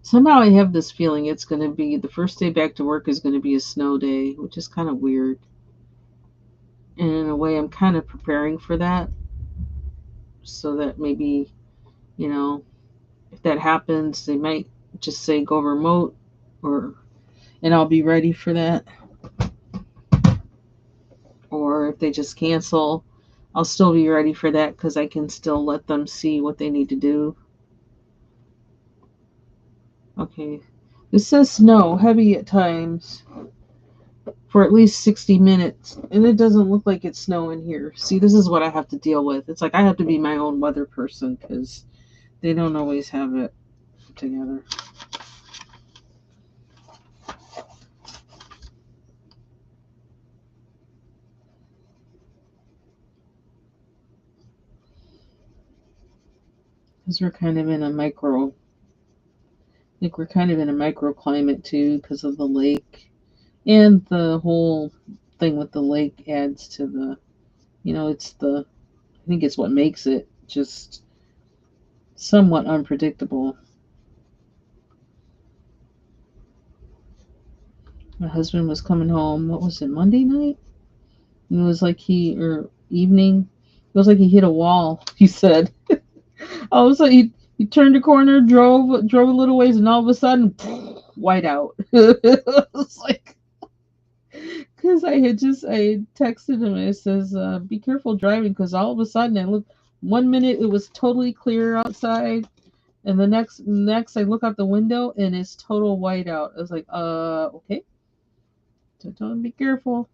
Somehow I have this feeling it's going to be the first day back to work is going to be a snow day, which is kind of weird. And in a way, I'm kind of preparing for that so that maybe, you know, if that happens, they might just say go remote or and I'll be ready for that. Or if they just cancel, I'll still be ready for that because I can still let them see what they need to do. Okay. This says snow, heavy at times, for at least 60 minutes, and it doesn't look like it's snowing here. See, this is what I have to deal with. It's like I have to be my own weather person because they don't always have it together. Because we're kind of in a micro, I think we're kind of in a microclimate too because of the lake. And the whole thing with the lake adds to the, it's the, I think it's what makes it just somewhat unpredictable. My husband was coming home, what was it, Monday night? And it was like or evening. It was like he hit a wall, he said. All of a sudden, he turned a corner, drove a little ways, and all of a sudden, white out. It was like, because I had texted him, and it says, be careful driving, because all of a sudden, I looked, 1 minute it was totally clear outside, and the next I look out the window, and it's total white out. I was like, okay, so tell him be careful.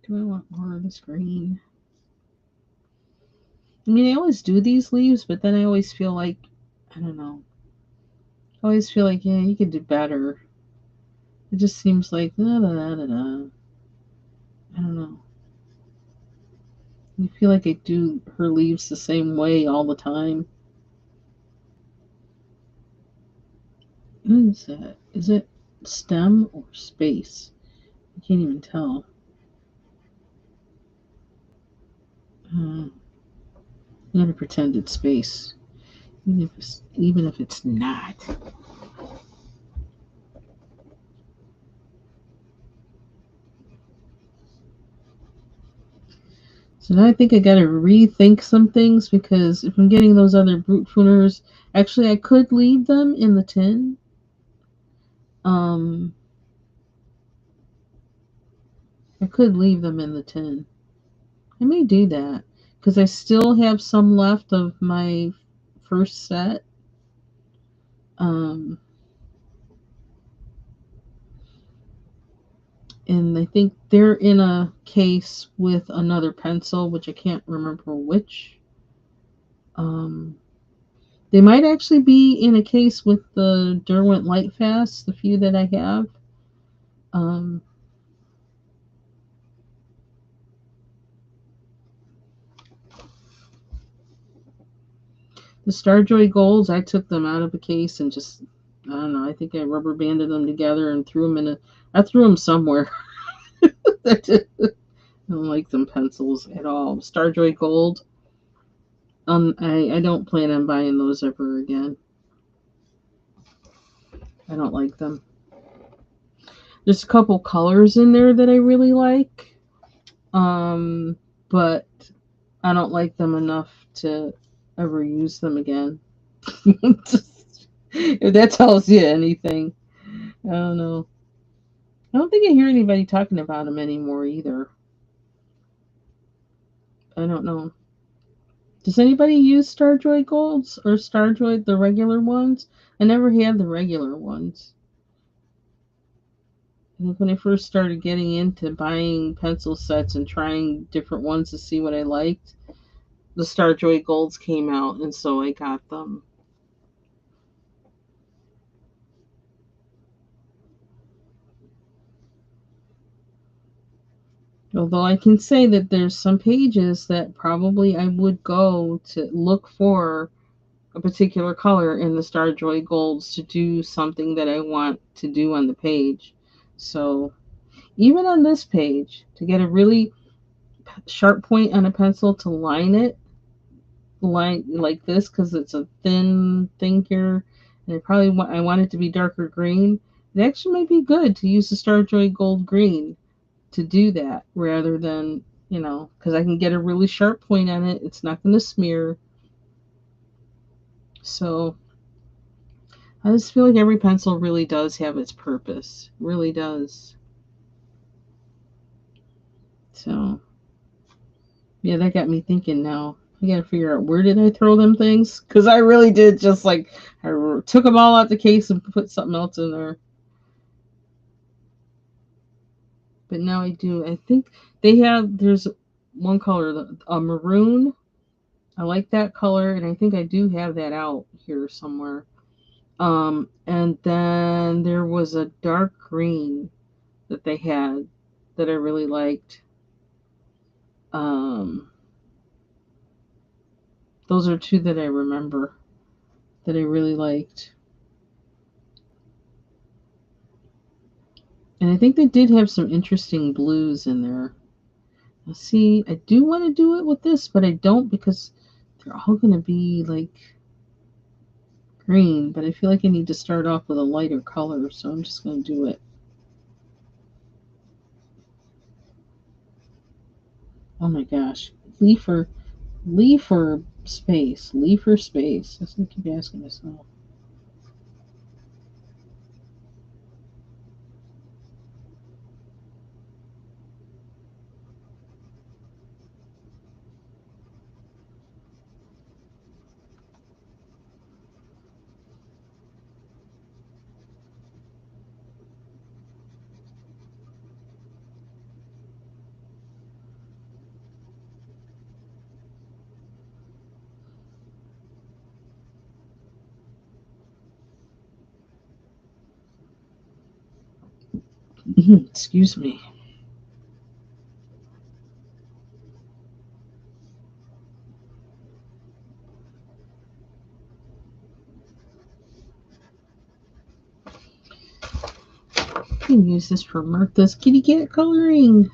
Do I want more of this green? I mean, I always do these leaves, but then I always feel like, I don't know. I always feel like, yeah, you could do better. It just seems like, da, da, da, da, da. I don't know. I feel like I do her leaves the same way all the time. What is that? Is it stem or space? I can't even tell. I'm gonna pretend it's space, even if it's not. So now I think I gotta rethink some things because if I'm getting those other brute pruners, actually I could leave them in the tin. Um, I could leave them in the tin. I may do that because I still have some left of my first set. Um, and I think they're in a case with another pencil, which I can't remember which. Um, they might actually be in a case with the Derwent Lightfast, the few that I have. Um, the Starjoy Golds, I took them out of a case and just, I don't know, I think I rubber banded them together and threw them in a, I threw them somewhere. I don't like them pencils at all. Starjoy Gold, I don't plan on buying those ever again. I don't like them. There's a couple colors in there that I really like, um, but I don't like them enough to ever use them again. If that tells you anything, I don't know. I don't think I hear anybody talking about them anymore either. I don't know. Does anybody use Starjoy Golds or Starjoy the regular ones? I never had the regular ones. I think when I first started getting into buying pencil sets and trying different ones to see what I liked, the Starjoy Golds came out, and so I got them. Although I can say that there's some pages that probably I would go to look for a particular color in the Starjoy Golds to do something that I want to do on the page. So even on this page, to get a really sharp point on a pencil to line it, line like this, because it's a thin thing here, and I want it to be darker green. It actually might be good to use the Starjoy Gold Green to do that rather than, because I can get a really sharp point on it. It's not going to smear. So I just feel like every pencil really does have its purpose. Really does. So, yeah, that got me thinking now. I gotta figure out where did I throw them things? Because I really did just like, I took them all out the case and put something else in there. But now I do. I think there's one color, a maroon. I like that color, and I think I do have that out here somewhere. And then there was a dark green that they had that I really liked. Um, those are two that I remember that I really liked. And I think they did have some interesting blues in there. Now, see, I do want to do it with this, but I don't because they're all going to be like green. But I feel like I need to start off with a lighter color, so I'm just going to do it. Oh my gosh. Leaf or space? Leaf or space? That's what I keep asking myself. Excuse me. I can use this for Martha's kitty cat coloring.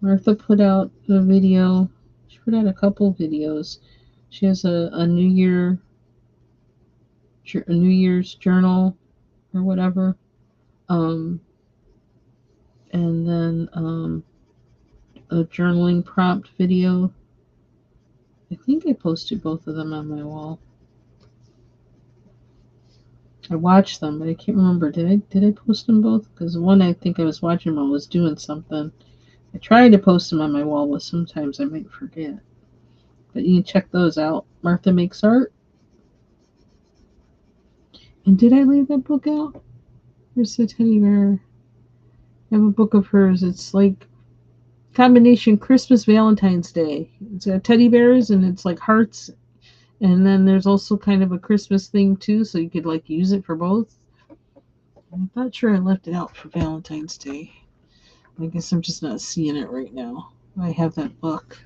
Martha put out a video. She put out a couple videos. She has a New Year's journal or whatever. Um, and then a journaling prompt video. I think I posted both of them on my wall. I watched them, but I can't remember. Did I post them both? Because the one I think I was watching while I was doing something. I tried to post them on my wall, but sometimes I might forget. But you can check those out. Martha Makes Art. And did I leave that book out? Where's the teddy bear? I have a book of hers. It's like combination Christmas Valentine's Day. It's got teddy bears and it's like hearts, and then there's also kind of a Christmas theme too, so you could like use it for both. I'm not sure I left it out for Valentine's Day. I guess I'm just not seeing it right now. I have that book.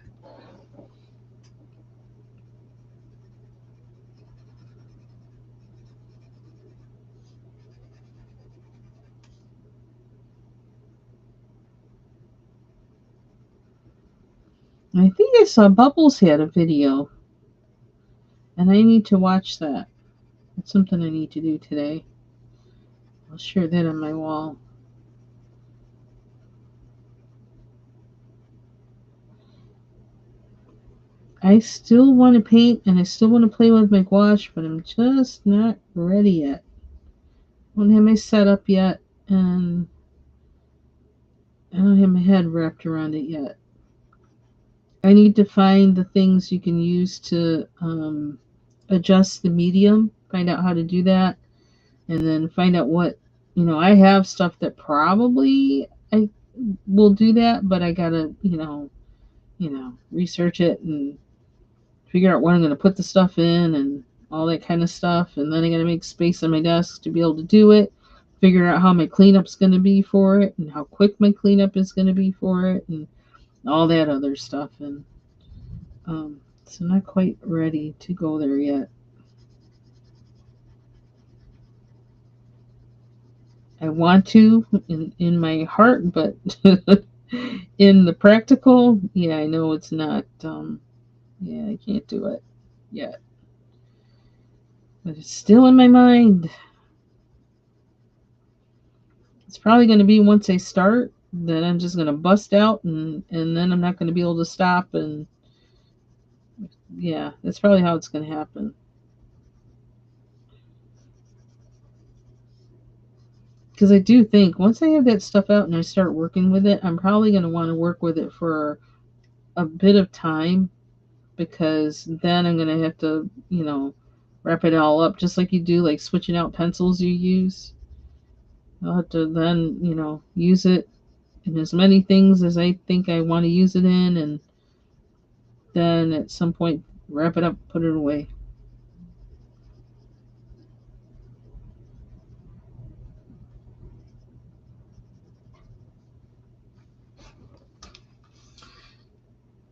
I think I saw Bubbles had a video, and I need to watch that. It's something I need to do today. I'll share that on my wall. I still want to paint and I still want to play with my gouache, but I'm just not ready yet. I don't have my setup yet, and I don't have my head wrapped around it yet. I need to find the things you can use to adjust the medium, find out how to do that, and then find out what, I have stuff that probably I will do that, but I gotta, research it and figure out where I'm going to put the stuff in and all that kind of stuff. And then I got to make space on my desk to be able to do it. Figure out how my cleanup's going to be for it and how quick my cleanup is going to be for it and all that other stuff. And so I'm not quite ready to go there yet. I want to in my heart, but in the practical, yeah, I know it's not. Yeah, I can't do it yet. But it's still in my mind. It's probably going to be once I start, then I'm just going to bust out and then I'm not going to be able to stop. And yeah, that's probably how it's going to happen. Because I do think once I have that stuff out and I start working with it, I'm probably going to want to work with it for a bit of time because then I'm going to have to, wrap it all up just like you do, like switching out pencils you use. I'll have to then, use it in as many things as I think I want to use it in, and then at some point wrap it up, put it away.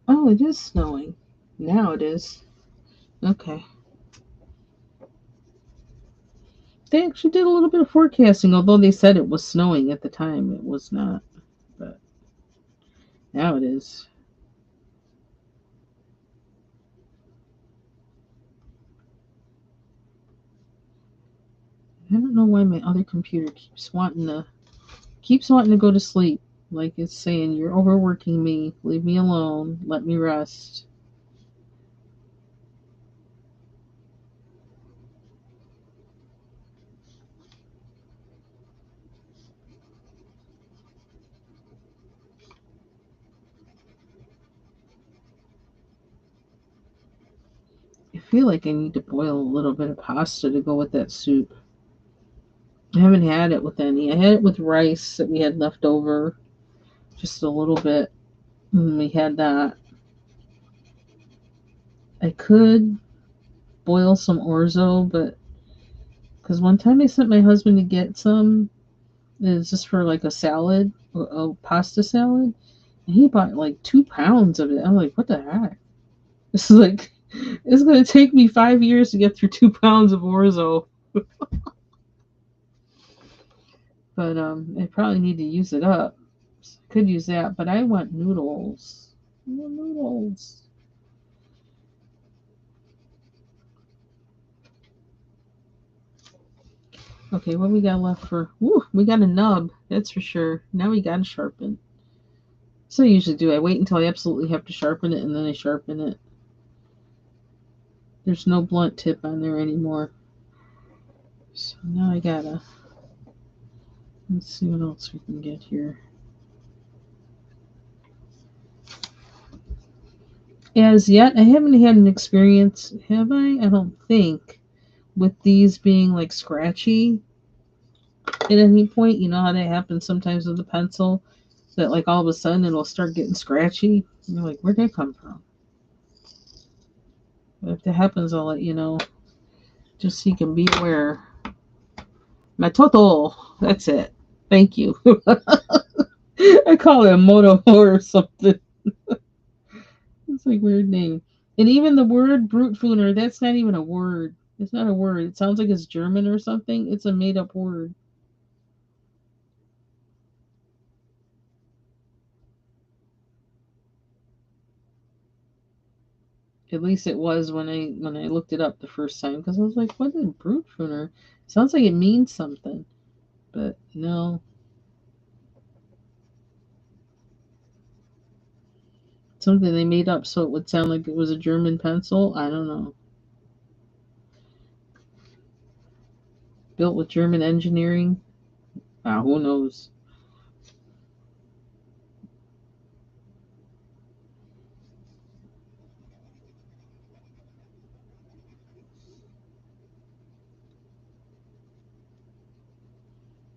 Oh, it is snowing. Now it is. Okay. They actually did a little bit of forecasting, although they said it was snowing at the time. It was not. But now it is. I don't know why my other computer keeps wanting to go to sleep. Like it's saying, you're overworking me. Leave me alone. Let me rest. I feel like I need to boil a little bit of pasta to go with that soup. I haven't had it with any. I had it with rice that we had left over, just a little bit. And we had that. I could boil some orzo, but because one time I sent my husband to get some, it's just for like a salad, a pasta salad, and he bought like 2 pounds of it. I'm like, what the heck? This is like, it's gonna take me 5 years to get through 2 pounds of orzo. But I probably need to use it up. So I could use that, but I want noodles. I want noodles. Okay, what we got left for? Woo, we got a nub, that's for sure. Now we gotta sharpen. So I usually do. I wait until I absolutely have to sharpen it and then I sharpen it. There's no blunt tip on there anymore. So now I gotta, let's see what else we can get here. As yet, I haven't had an experience, have I? I don't think, with these being like scratchy. at any point. You know how that happens sometimes with the pencil, that like all of a sudden it'll start getting scratchy. And you're like, where'd that come from? But if that happens, I'll let you know, just so you can be aware. Metoto. That's it. Thank you. I call it a moto or something. It's like a weird name. And even the word Brutfuner, that's not even a word. It's not a word. It sounds like it's German or something. It's a made up word. At least it was when I looked it up the first time, because I was like, what is Brutfuner? Sounds like it means something. But no. Something they made up so it would sound like it was a German pencil. I don't know. Built with German engineering. Who knows?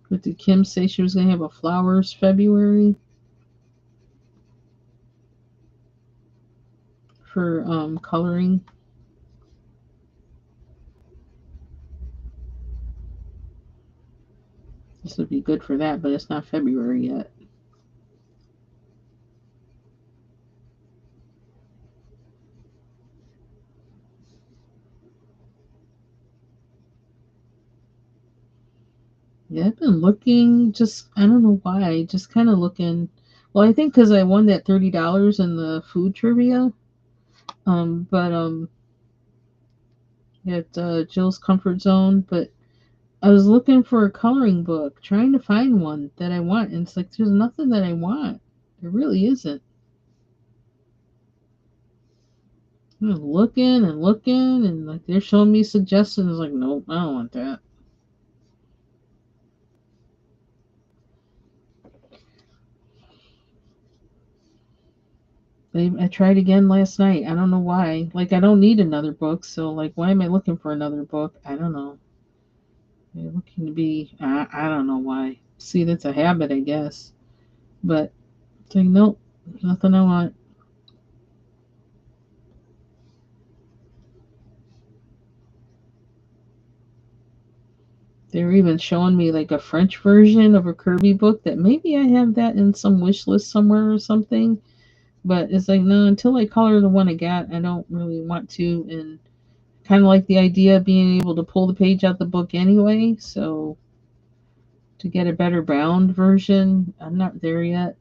But did Kim say she was going to have a flowers February for coloring? This would be good for that, but it's not February yet. Yeah, I've been looking. Just I don't know why. Just kind of looking. Well, I think because I won that $30 in the food trivia. But at Jill's Comfort Zone. But I was looking for a coloring book, trying to find one that I want, and it's like there's nothing that I want. There really isn't. I'm looking and looking, and like they're showing me suggestions. Like, nope, I don't want that. I tried again last night. I don't know why. Like, I don't need another book, so like, why am I looking for another book? I don't know. They're looking to be. I don't know why. See, that's a habit, I guess. But it's like, nope, nothing I want. They're even showing me like a French version of a Kirby book that maybe I have that in some wish list somewhere or something. But it's like, no, until I color the one I got, I don't really want to. And kind of like the idea of being able to pull the page out the book anyway. So to get a better bound version, I'm not there yet.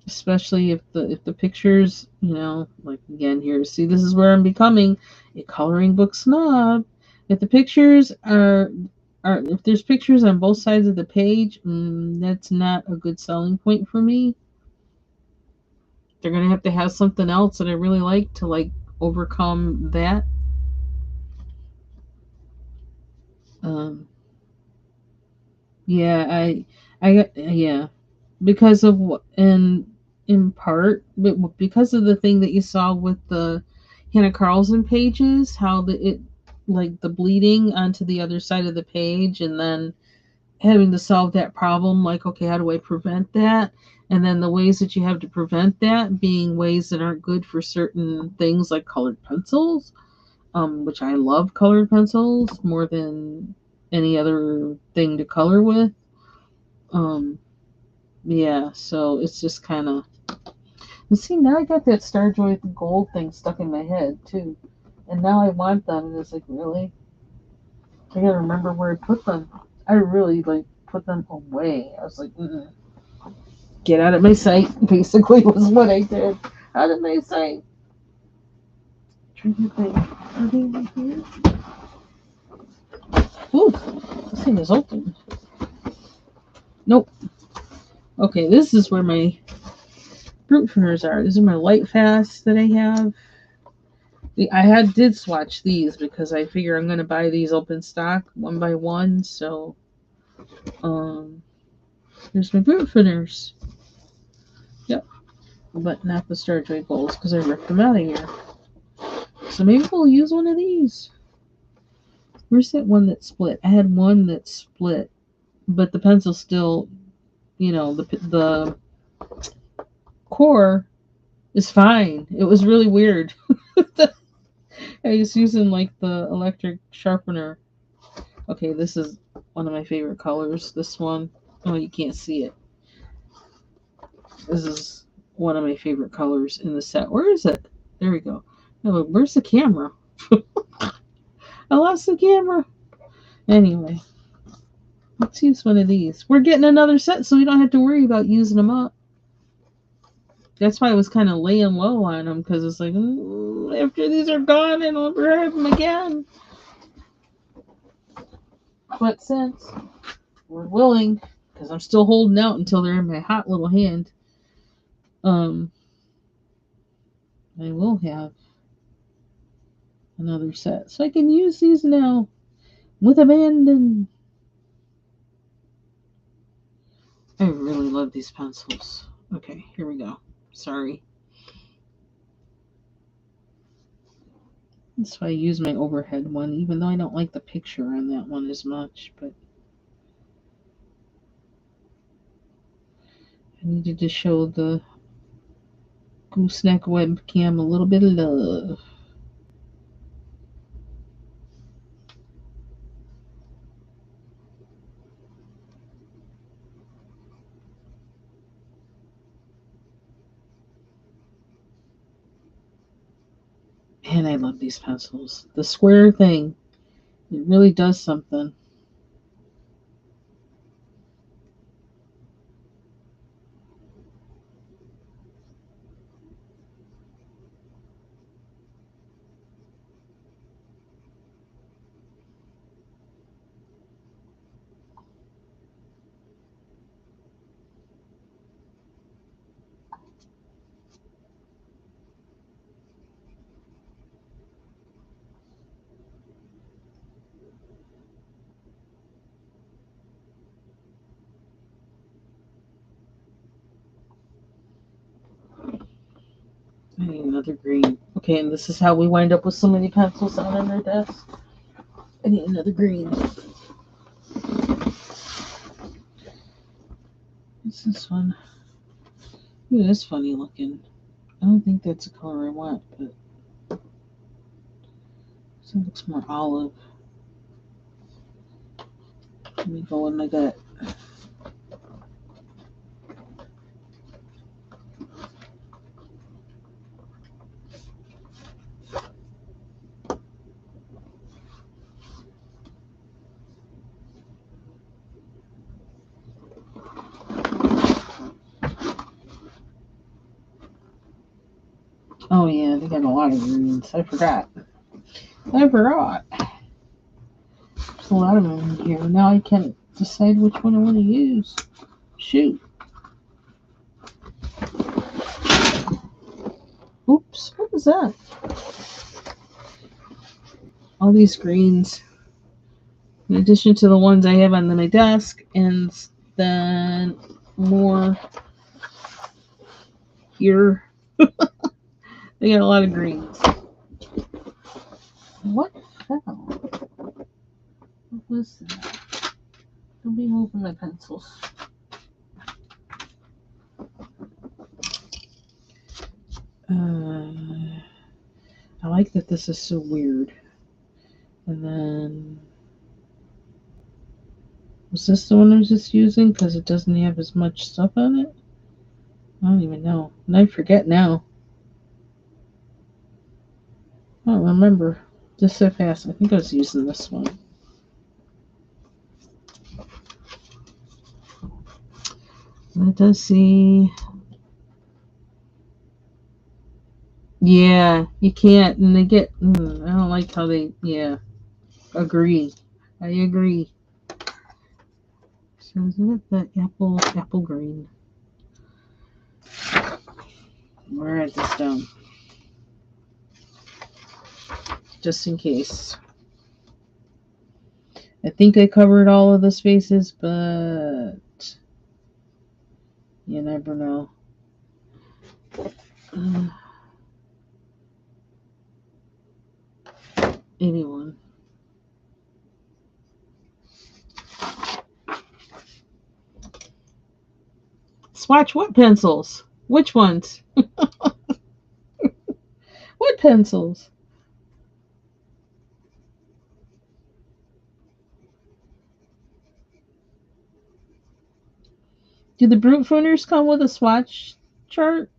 Especially if the pictures, like again here, see, this is where I'm becoming a coloring book snob. If the pictures are if there's pictures on both sides of the page, that's not a good selling point for me. They're gonna have to have something else that I really like to like overcome that. Um, yeah, yeah, because of in part, but because of the thing that you saw with the Hannah Carlson pages, how it like the bleeding onto the other side of the page, and then having to solve that problem. Like, okay, how do I prevent that? And then the ways that you have to prevent that being ways that aren't good for certain things, like colored pencils, which I love colored pencils more than any other thing to color with. Um, yeah, so it's just kind of. And see, now I got that Starjoy gold thing stuck in my head too, and now I want them. And it's like, really, I gotta remember where I put them. I really like put them away. I was like, mm-mm. Get out of my sight. Basically, was what I did. Out of my sight. Trigger thing. Are they right here? Ooh, this thing is open. Nope. Okay, this is where my fruit pruners are. These are my light fasts that I have. Did swatch these because I figure I'm gonna buy these open stock one by one. So um, here's my fruit pruners. Yep, but not the Starjoy Golds because I ripped them out of here. So maybe we'll use one of these. Where's that one that split? I had one that split, but the pencil still, the core is fine. It was really weird. I was using like the electric sharpener. Okay, this is one of my favorite colors. This one. Oh, you can't see it. This is one of my favorite colors in the set. Where is it? There we go. No, where's the camera? I lost the camera. Anyway, let's use one of these. We're getting another set, so we don't have to worry about using them up. That's why I was kind of laying low on them, because it's like, after these are gone, and I'll never have them again. But since we're willing, because I'm still holding out until they're in my hot little hand, I will have another set. So I can use these now with abandon. I really love these pencils. Okay, here we go. Sorry. That's why I use my overhead one, even though I don't like the picture on that one as much, but I needed to show the gooseneck webcam a little bit of love. Man, I love these pencils. The square thing, it really does something. I need another green. Okay, and this is how we wind up with so many pencils on our desk. I need another green. What's this one? Ooh, that's funny looking. I don't think that's the color I want, but this one looks more olive. Let me go in my gut. Oh yeah, they got a lot of greens. I forgot. There's a lot of them in here. Now I can't decide which one I want to use. Shoot. Oops, what was that? All these greens. In addition to the ones I have on my desk, and then more here. They got a lot of greens. What fell? What was that? Don't be moving my pencils. I like that this is so weird. And then, was this the one I was just using? Because it doesn't have as much stuff on it? I don't even know. And I forget now. I don't remember. Just so fast. I think I was using this one. Let us see. Yeah, you can't. And they get. I don't like how they. Yeah, agree. I agree. So isn't it the apple green? We'll write this down. Just in case. I think I covered all of the spaces, but you never know. Uh, 81. Swatch what pencils? Which ones? What pencils? Do the brute fooners come with a swatch chart?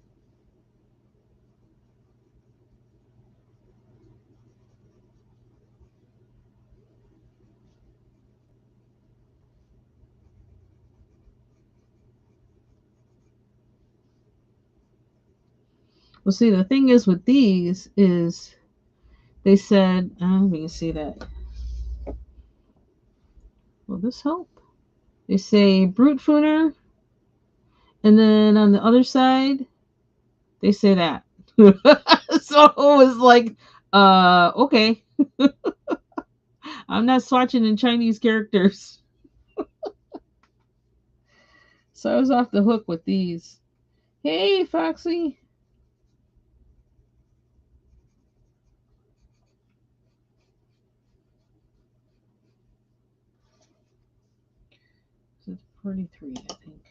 Well, see, the thing is with these is they said, I don't know if you can see that. Will this help? They say brute fooner, and then on the other side, they say that. So it was like, okay, I'm not swatching in Chinese characters. So I was off the hook with these. Hey, Foxy. It's 43, I think.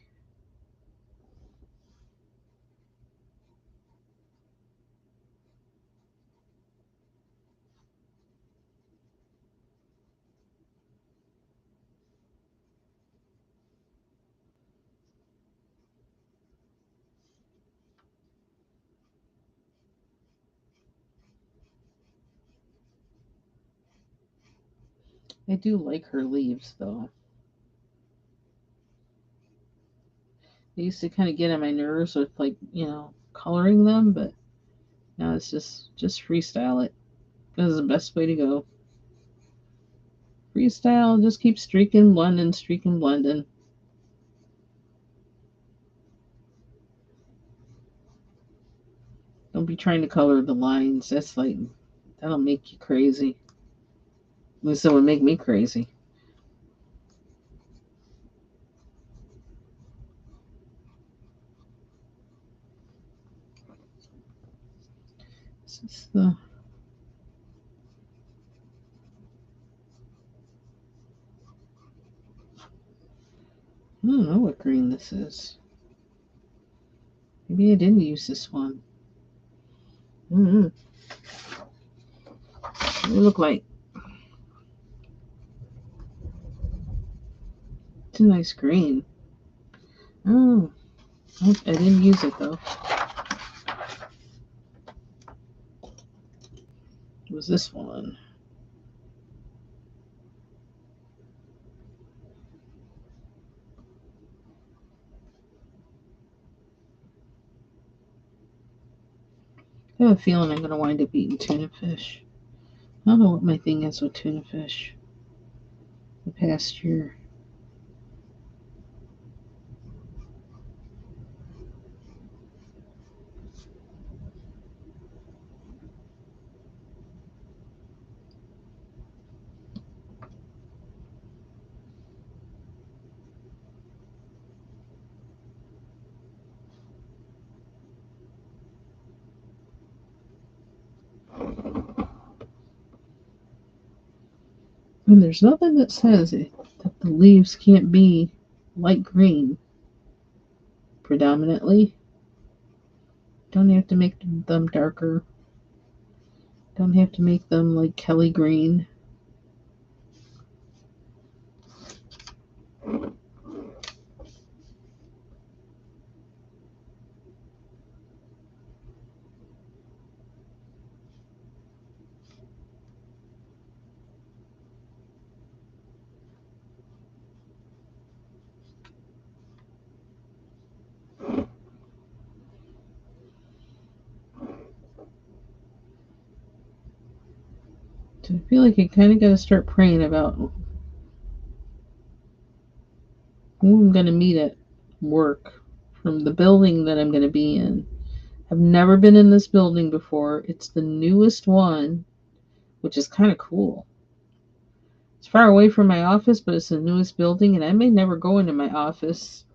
I do like her leaves, though. They used to kind of get on my nerves with, like, coloring them, but now it's just freestyle it. This is the best way to go. Freestyle, just keep streaking, blending. Don't be trying to color the lines. That'll make you crazy. At least it would make me crazy. This is I don't know what green this is. Maybe I didn't use this one. Mm-hmm. What do it look like? It's a nice green. Oh, I didn't use it though. It was this one. I have a feeling I'm going to wind up eating tuna fish. I don't know what my thing is with tuna fish the past year. And there's nothing that says that the leaves can't be light green predominantly. Don't have to make them darker. Don't have to make them like Kelly green. So I feel like I kind of got to start praying about who I'm going to meet at work from the building that I'm going to be in. I've never been in this building before. It's the newest one, which is kind of cool. It's far away from my office, but it's the newest building, and I may never go into my office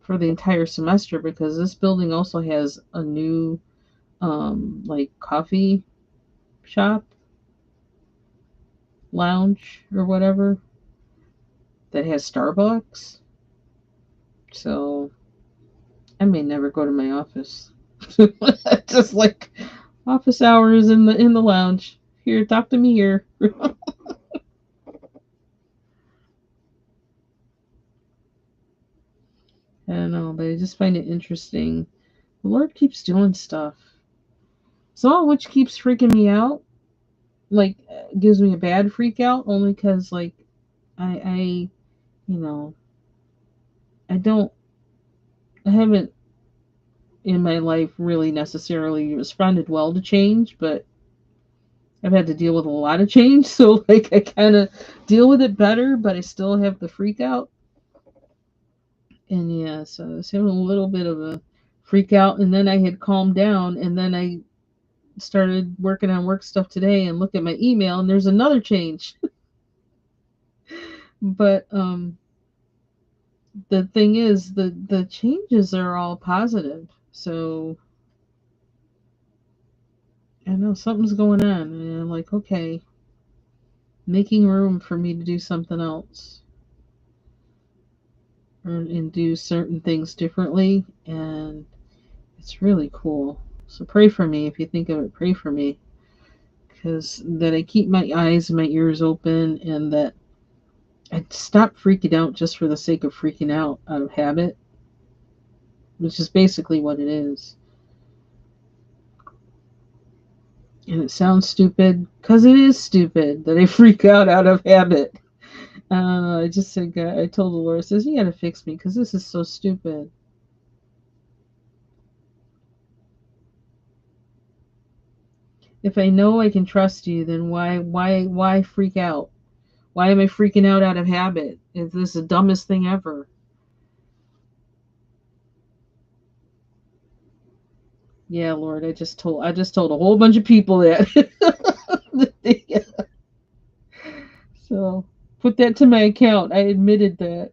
for the entire semester because this building also has a new like coffee shop lounge or whatever that has Starbucks. So I may never go to my office. Just like office hours in the lounge. Here, talk to me here. I don't know, but I just find it interesting. The Lord keeps doing stuff. Some of which keeps freaking me out. Like, gives me a bad freak out only because, like, I, you know, I don't, I haven't in my life really necessarily responded well to change, but I've had to deal with a lot of change. So, like, I kind of deal with it better, but I still have the freak out. And yeah, so I was having a little bit of a freak out, and then I had calmed down, and then I started working on work stuff today and looked at my email, and there's another change. But the thing is, the changes are all positive. So I know something's going on, and I'm like, okay, making room for me to do something else and do certain things differently, and it's really cool. So pray for me if you think of it. Pray for me because that I keep my eyes and my ears open, and that I stop freaking out just for the sake of freaking out of habit, which is basically what it is. And it sounds stupid because it is stupid that I freak out of habit. I just said, I told the Lord, I says, you got to fix me because this is so stupid. If I know I can trust you, then why freak out? Why am I freaking out of habit? Is this the dumbest thing ever? Yeah, Lord, I just told a whole bunch of people that. So put that to my account. I admitted that.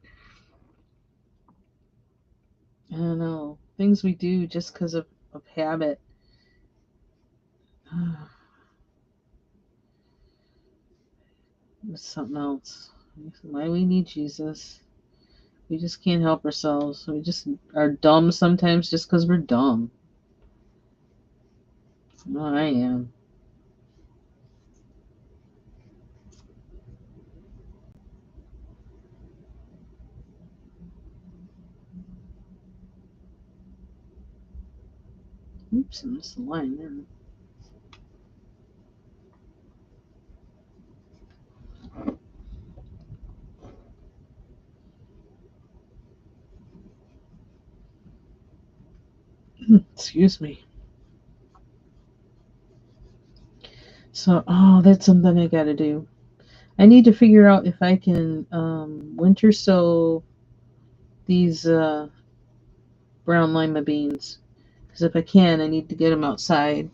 I don't know. Things we do just because of habit. It's something else. Why we need Jesus. We just can't help ourselves. We just are dumb sometimes just because we're dumb. No, I am. Oops, I missed the line there. Excuse me. So, oh, that's something I gotta do. I need to figure out if I can winter sow these brown lima beans. Because if I can, I need to get them outside.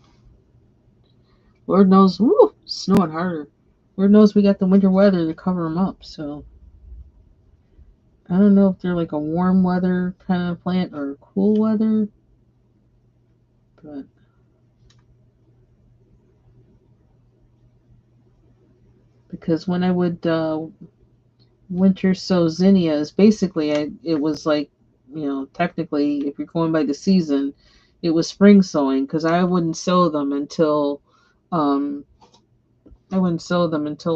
Lord knows, woo, snowing harder. Lord knows we got the winter weather to cover them up. So I don't know if they're like a warm weather kind of plant or cool weather, but because when I would winter sow zinnias, basically it was like, technically, if you're going by the season, it was spring sowing because um, I wouldn't sow them until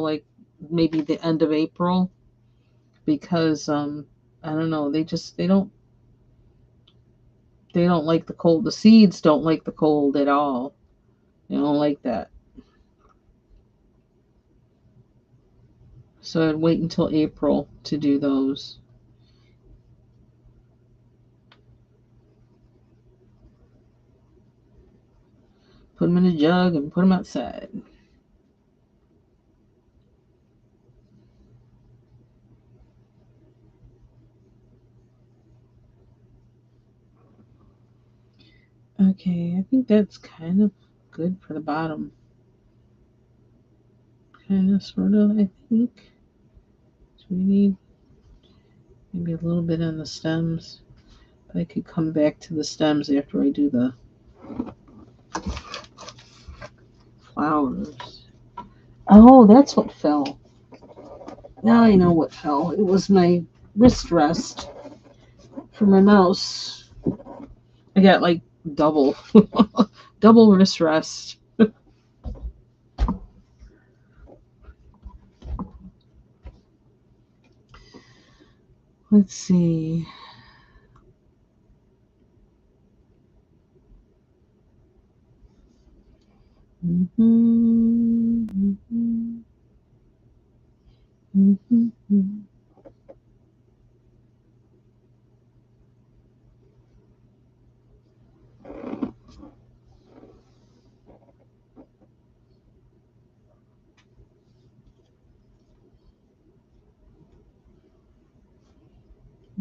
like maybe the end of April because I don't know, they don't like the cold. The seeds don't like the cold at all. They don't like that. So I'd wait until April to do those. Put them in a jug and put them outside. Okay, I think that's kind of good for the bottom. Kind of, sort of, I think. So we need maybe a little bit on the stems. But I could come back to the stems after I do the flowers. Oh, that's what fell. Now I know what fell. It was my wrist rest. For my mouse, I got like double, double wrist rest. Let's see.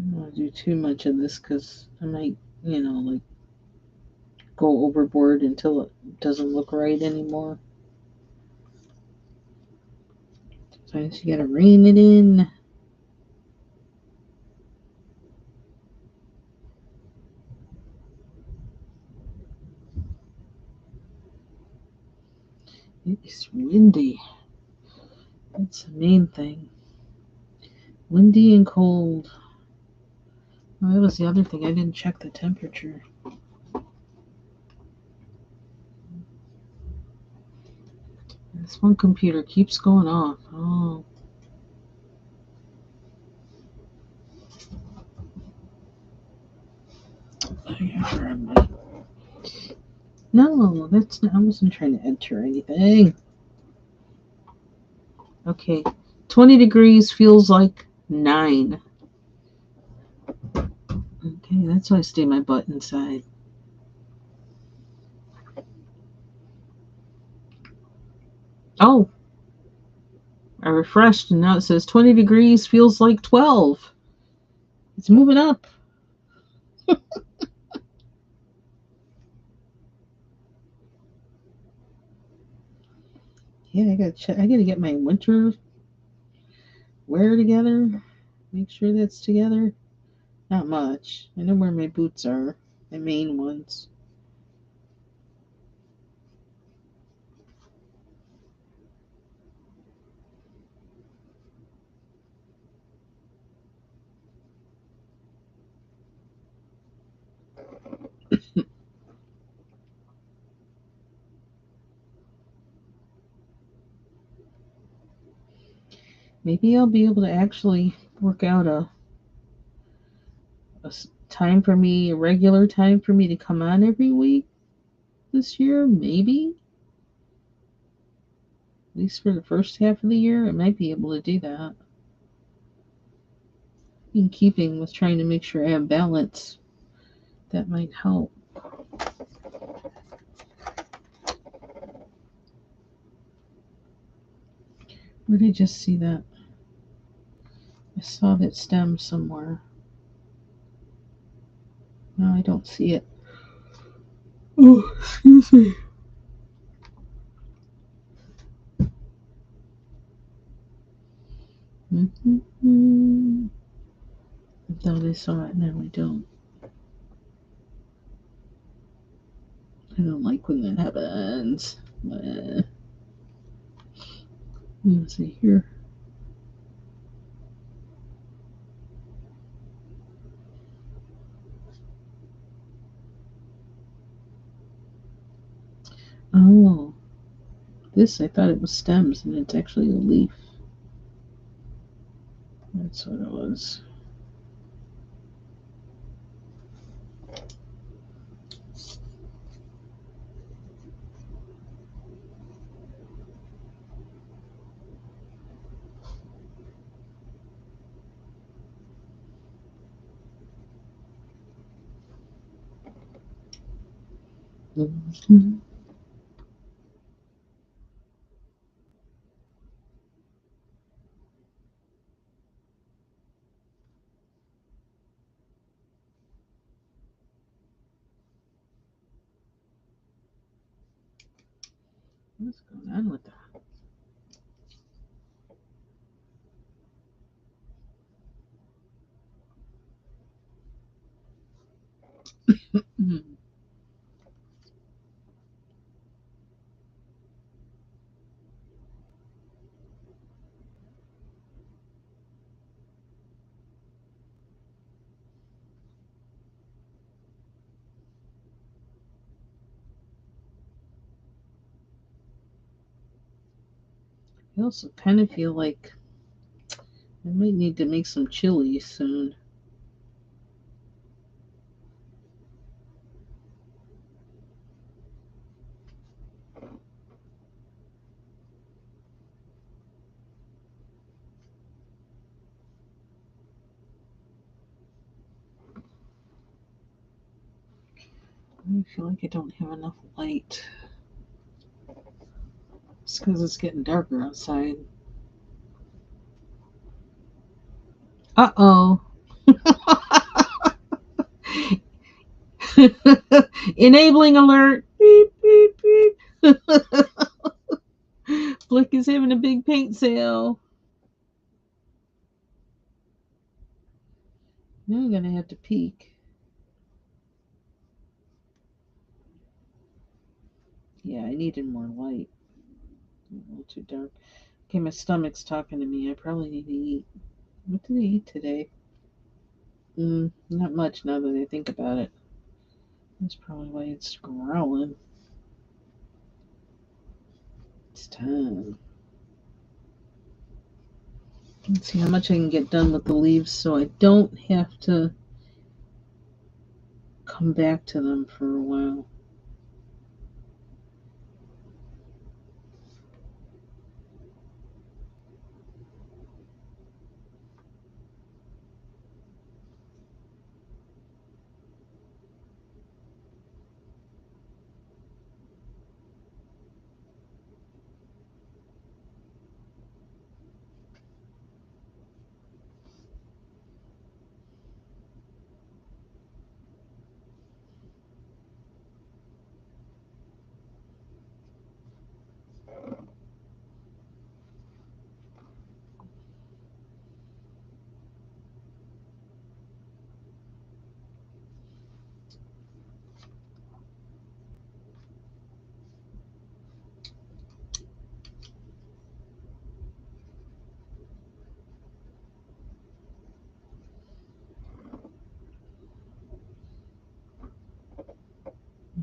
I don't want to do too much of this because I might, like go overboard until it doesn't look right anymore. Sometimes you gotta rein it in. It's windy. That's the main thing. Windy and cold. Oh, that was the other thing. I didn't check the temperature. This one computer keeps going off. Oh. No, that's not. I wasn't trying to enter anything. Okay. 20 degrees feels like 9. Okay, that's why I stay my butt inside. Oh, I refreshed and now it says 20 degrees feels like 12. It's moving up. Yeah, I gotta check. I gotta get my winter wear together. Make sure that's together. Not much. I know where my boots are. My main ones. Maybe I'll be able to actually work out time for me, a regular time for me to come on every week this year. Maybe. At least for the first half of the year, I might be able to do that. In keeping with trying to make sure I have balance, that might help. Where did I just see that? I saw that stem somewhere. No, I don't see it. Oh, excuse me. I thought I saw it, now I don't. I don't like when that happens. Let's see here. Oh, this, I thought it was stems, and it's actually a leaf. That's what it was. Mm-hmm. What's going on with that? I also kind of feel like I might need to make some chili soon. I feel like I don't have enough light. It's because it's getting darker outside. Uh-oh. Enabling alert. Beep, beep, beep. Flick is having a big paint sale. Now I'm gonna have to peek. Yeah, I needed more light. A little too dark. Okay, my stomach's talking to me. I probably need to eat. What did I eat today? Not much now that I think about it. That's probably why it's growling. It's time. Let's see how much I can get done with the leaves so I don't have to come back to them for a while.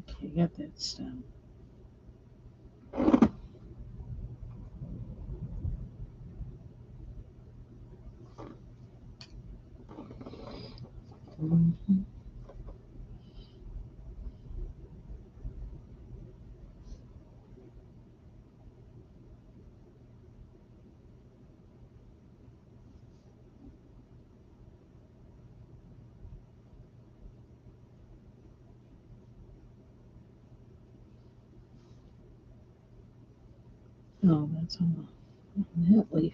Okay, got that stem. Mm-hmm. Oh, that's on that leaf.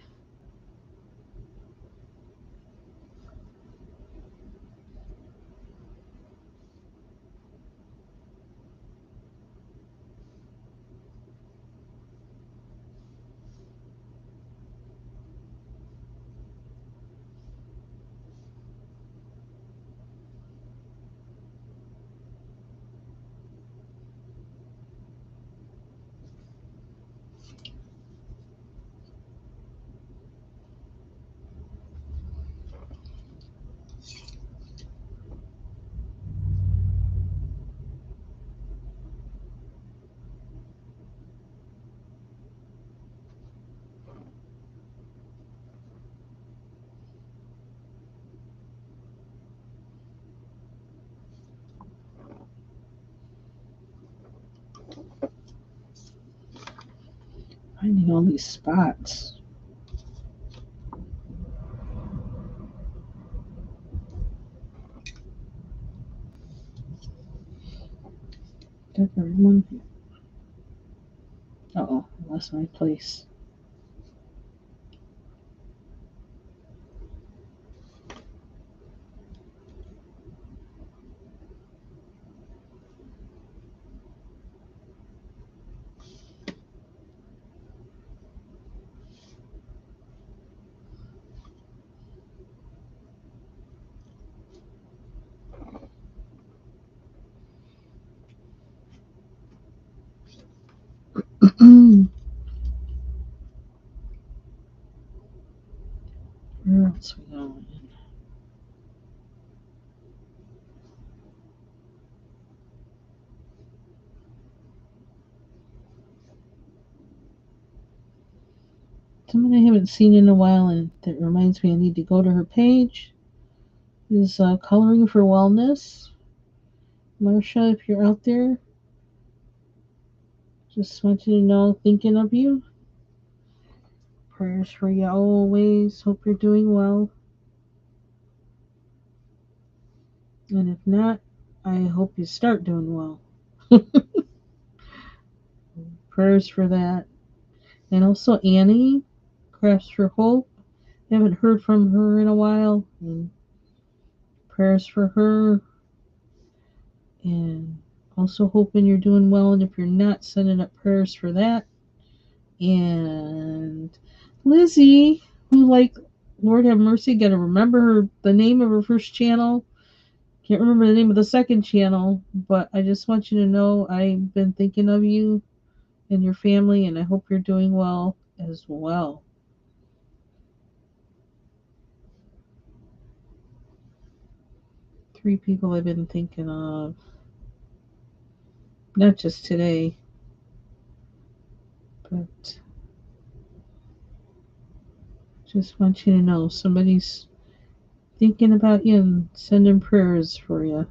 Finding all these spots. Everyone. Uh-oh, I lost my place. Someone I haven't seen in a while, and that reminds me I need to go to her page, is Coloring for Wellness. Marsha, if you're out there, just want you to know, thinking of you. Prayers for you always. Hope you're doing well. And if not, I hope you start doing well. Prayers for that. And also Annie, Crafts for Hope. Haven't heard from her in a while. And prayers for her. And also hoping you're doing well. And if you're not, sending up prayers for that. And Lizzie, who, like, Lord have mercy, gotta remember the name of her first channel. Can't remember the name of the second channel, but I just want you to know I've been thinking of you and your family, and I hope you're doing well as well. Three people I've been thinking of, not just today, but just want you to know somebody's thinking about you and sending prayers for you.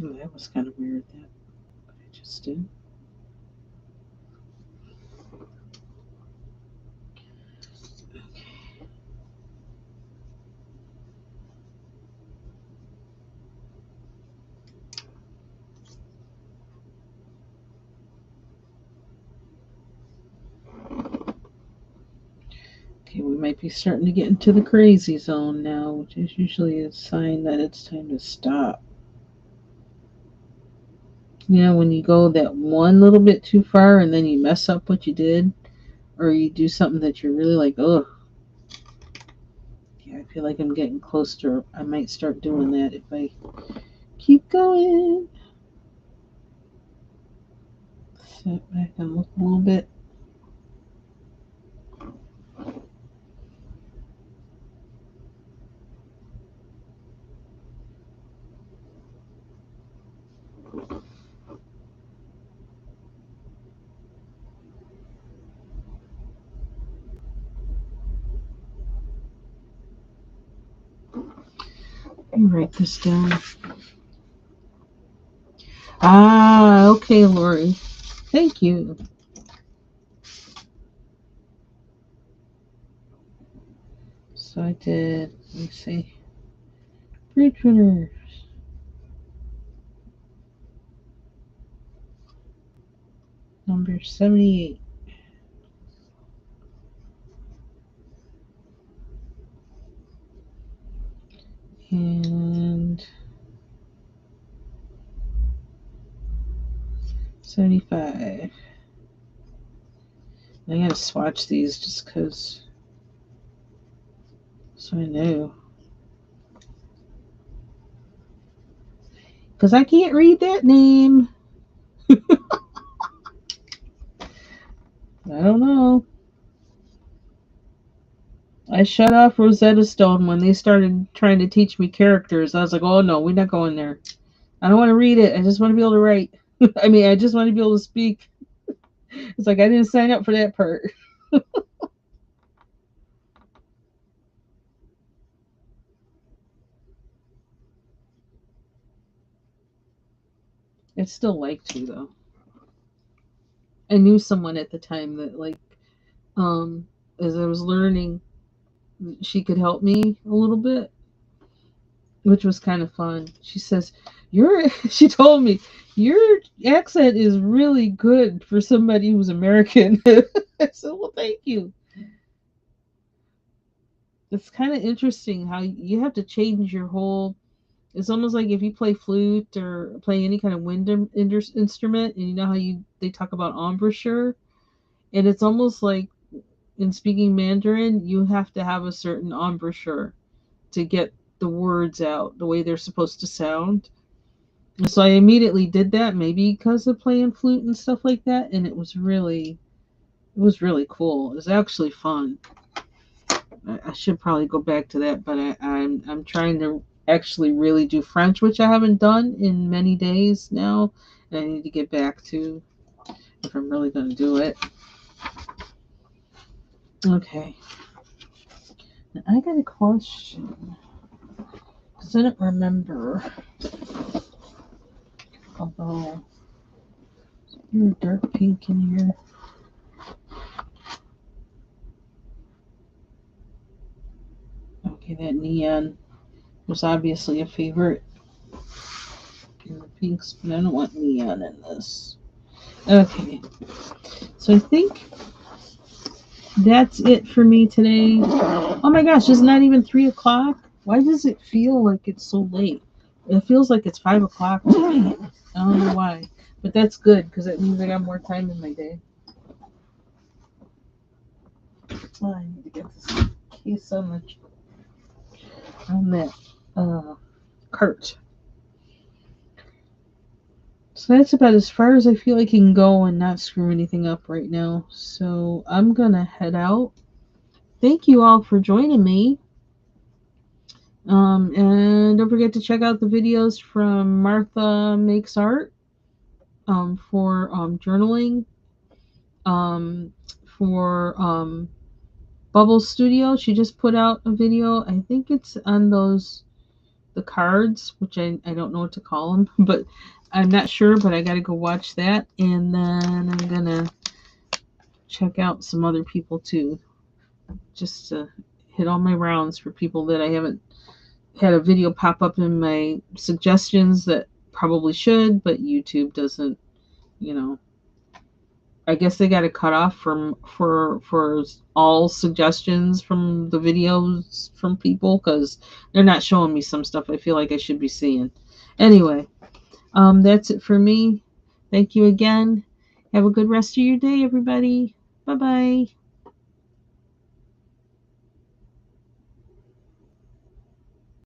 Oh, that was kind of weird, that I just did. Okay, we might be starting to get into the crazy zone now, which is usually a sign that it's time to stop. You know, when you go that one little bit too far and then you mess up what you did, or you do something that you're really like, ugh. Yeah, I feel like I'm getting close to, I might start doing that if I keep going. Sit back and look a little bit. Let me write this down. Ah, okay, Lori. Thank you. So I did, let me see. Bridge winners. Number 78. And 75. I gotta swatch these just because, so I know. Because I can't read that name. I don't know. I shut off Rosetta Stone when they started trying to teach me characters. I was like, oh no, we're not going there. I don't want to read it. I just want to be able to write. I mean, I just want to be able to speak. It's like I didn't sign up for that part. I'd still like to, though. I knew someone at the time that, like, as I was learning, she could help me a little bit, which was kind of fun. She says, she told me, your accent is really good for somebody who's American. I said, well, thank you. It's kind of interesting how you have to change your whole. It's almost like if you play flute or play any kind of wind instrument, and you know how they talk about embouchure, and it's almost like in speaking Mandarin, you have to have a certain embouchure to get the words out the way they're supposed to sound. So I immediately did that, maybe because of playing flute and stuff like that, and it was really cool. It was actually fun. I should probably go back to that, but I'm trying to actually really do French, which I haven't done in many days now, that I need to get back to if I'm really going to do it. Okay. Now I got a question because I don't remember. Although, you're dark pink in here. Okay, that neon was obviously a favorite in the pinks, but I don't want neon in this. Okay, so I think that's it for me today. Oh my gosh, it's not even 3 o'clock. Why does it feel like it's so late? It feels like it's 5 o'clock to me. I don't know why. But that's good because it means I got more time in my day. Oh, I need to get this case on that cart. So that's about as far as I feel I can go and not screw anything up right now. So I'm going to head out. Thank you all for joining me. And don't forget to check out the videos from Martha Makes Art for journaling, for Bubble Studio. She just put out a video. I think it's on the cards, which I don't know what to call them, but I'm not sure, but I got to go watch that. And then I'm going to check out some other people too, just to hit all my rounds for people that I haven't had a video pop up in my suggestions that probably should, but YouTube doesn't, I guess they got to cut off for all suggestions from the videos from people because they're not showing me some stuff I feel like I should be seeing. Anyway, that's it for me. Thank you again. Have a good rest of your day, everybody. Bye-bye.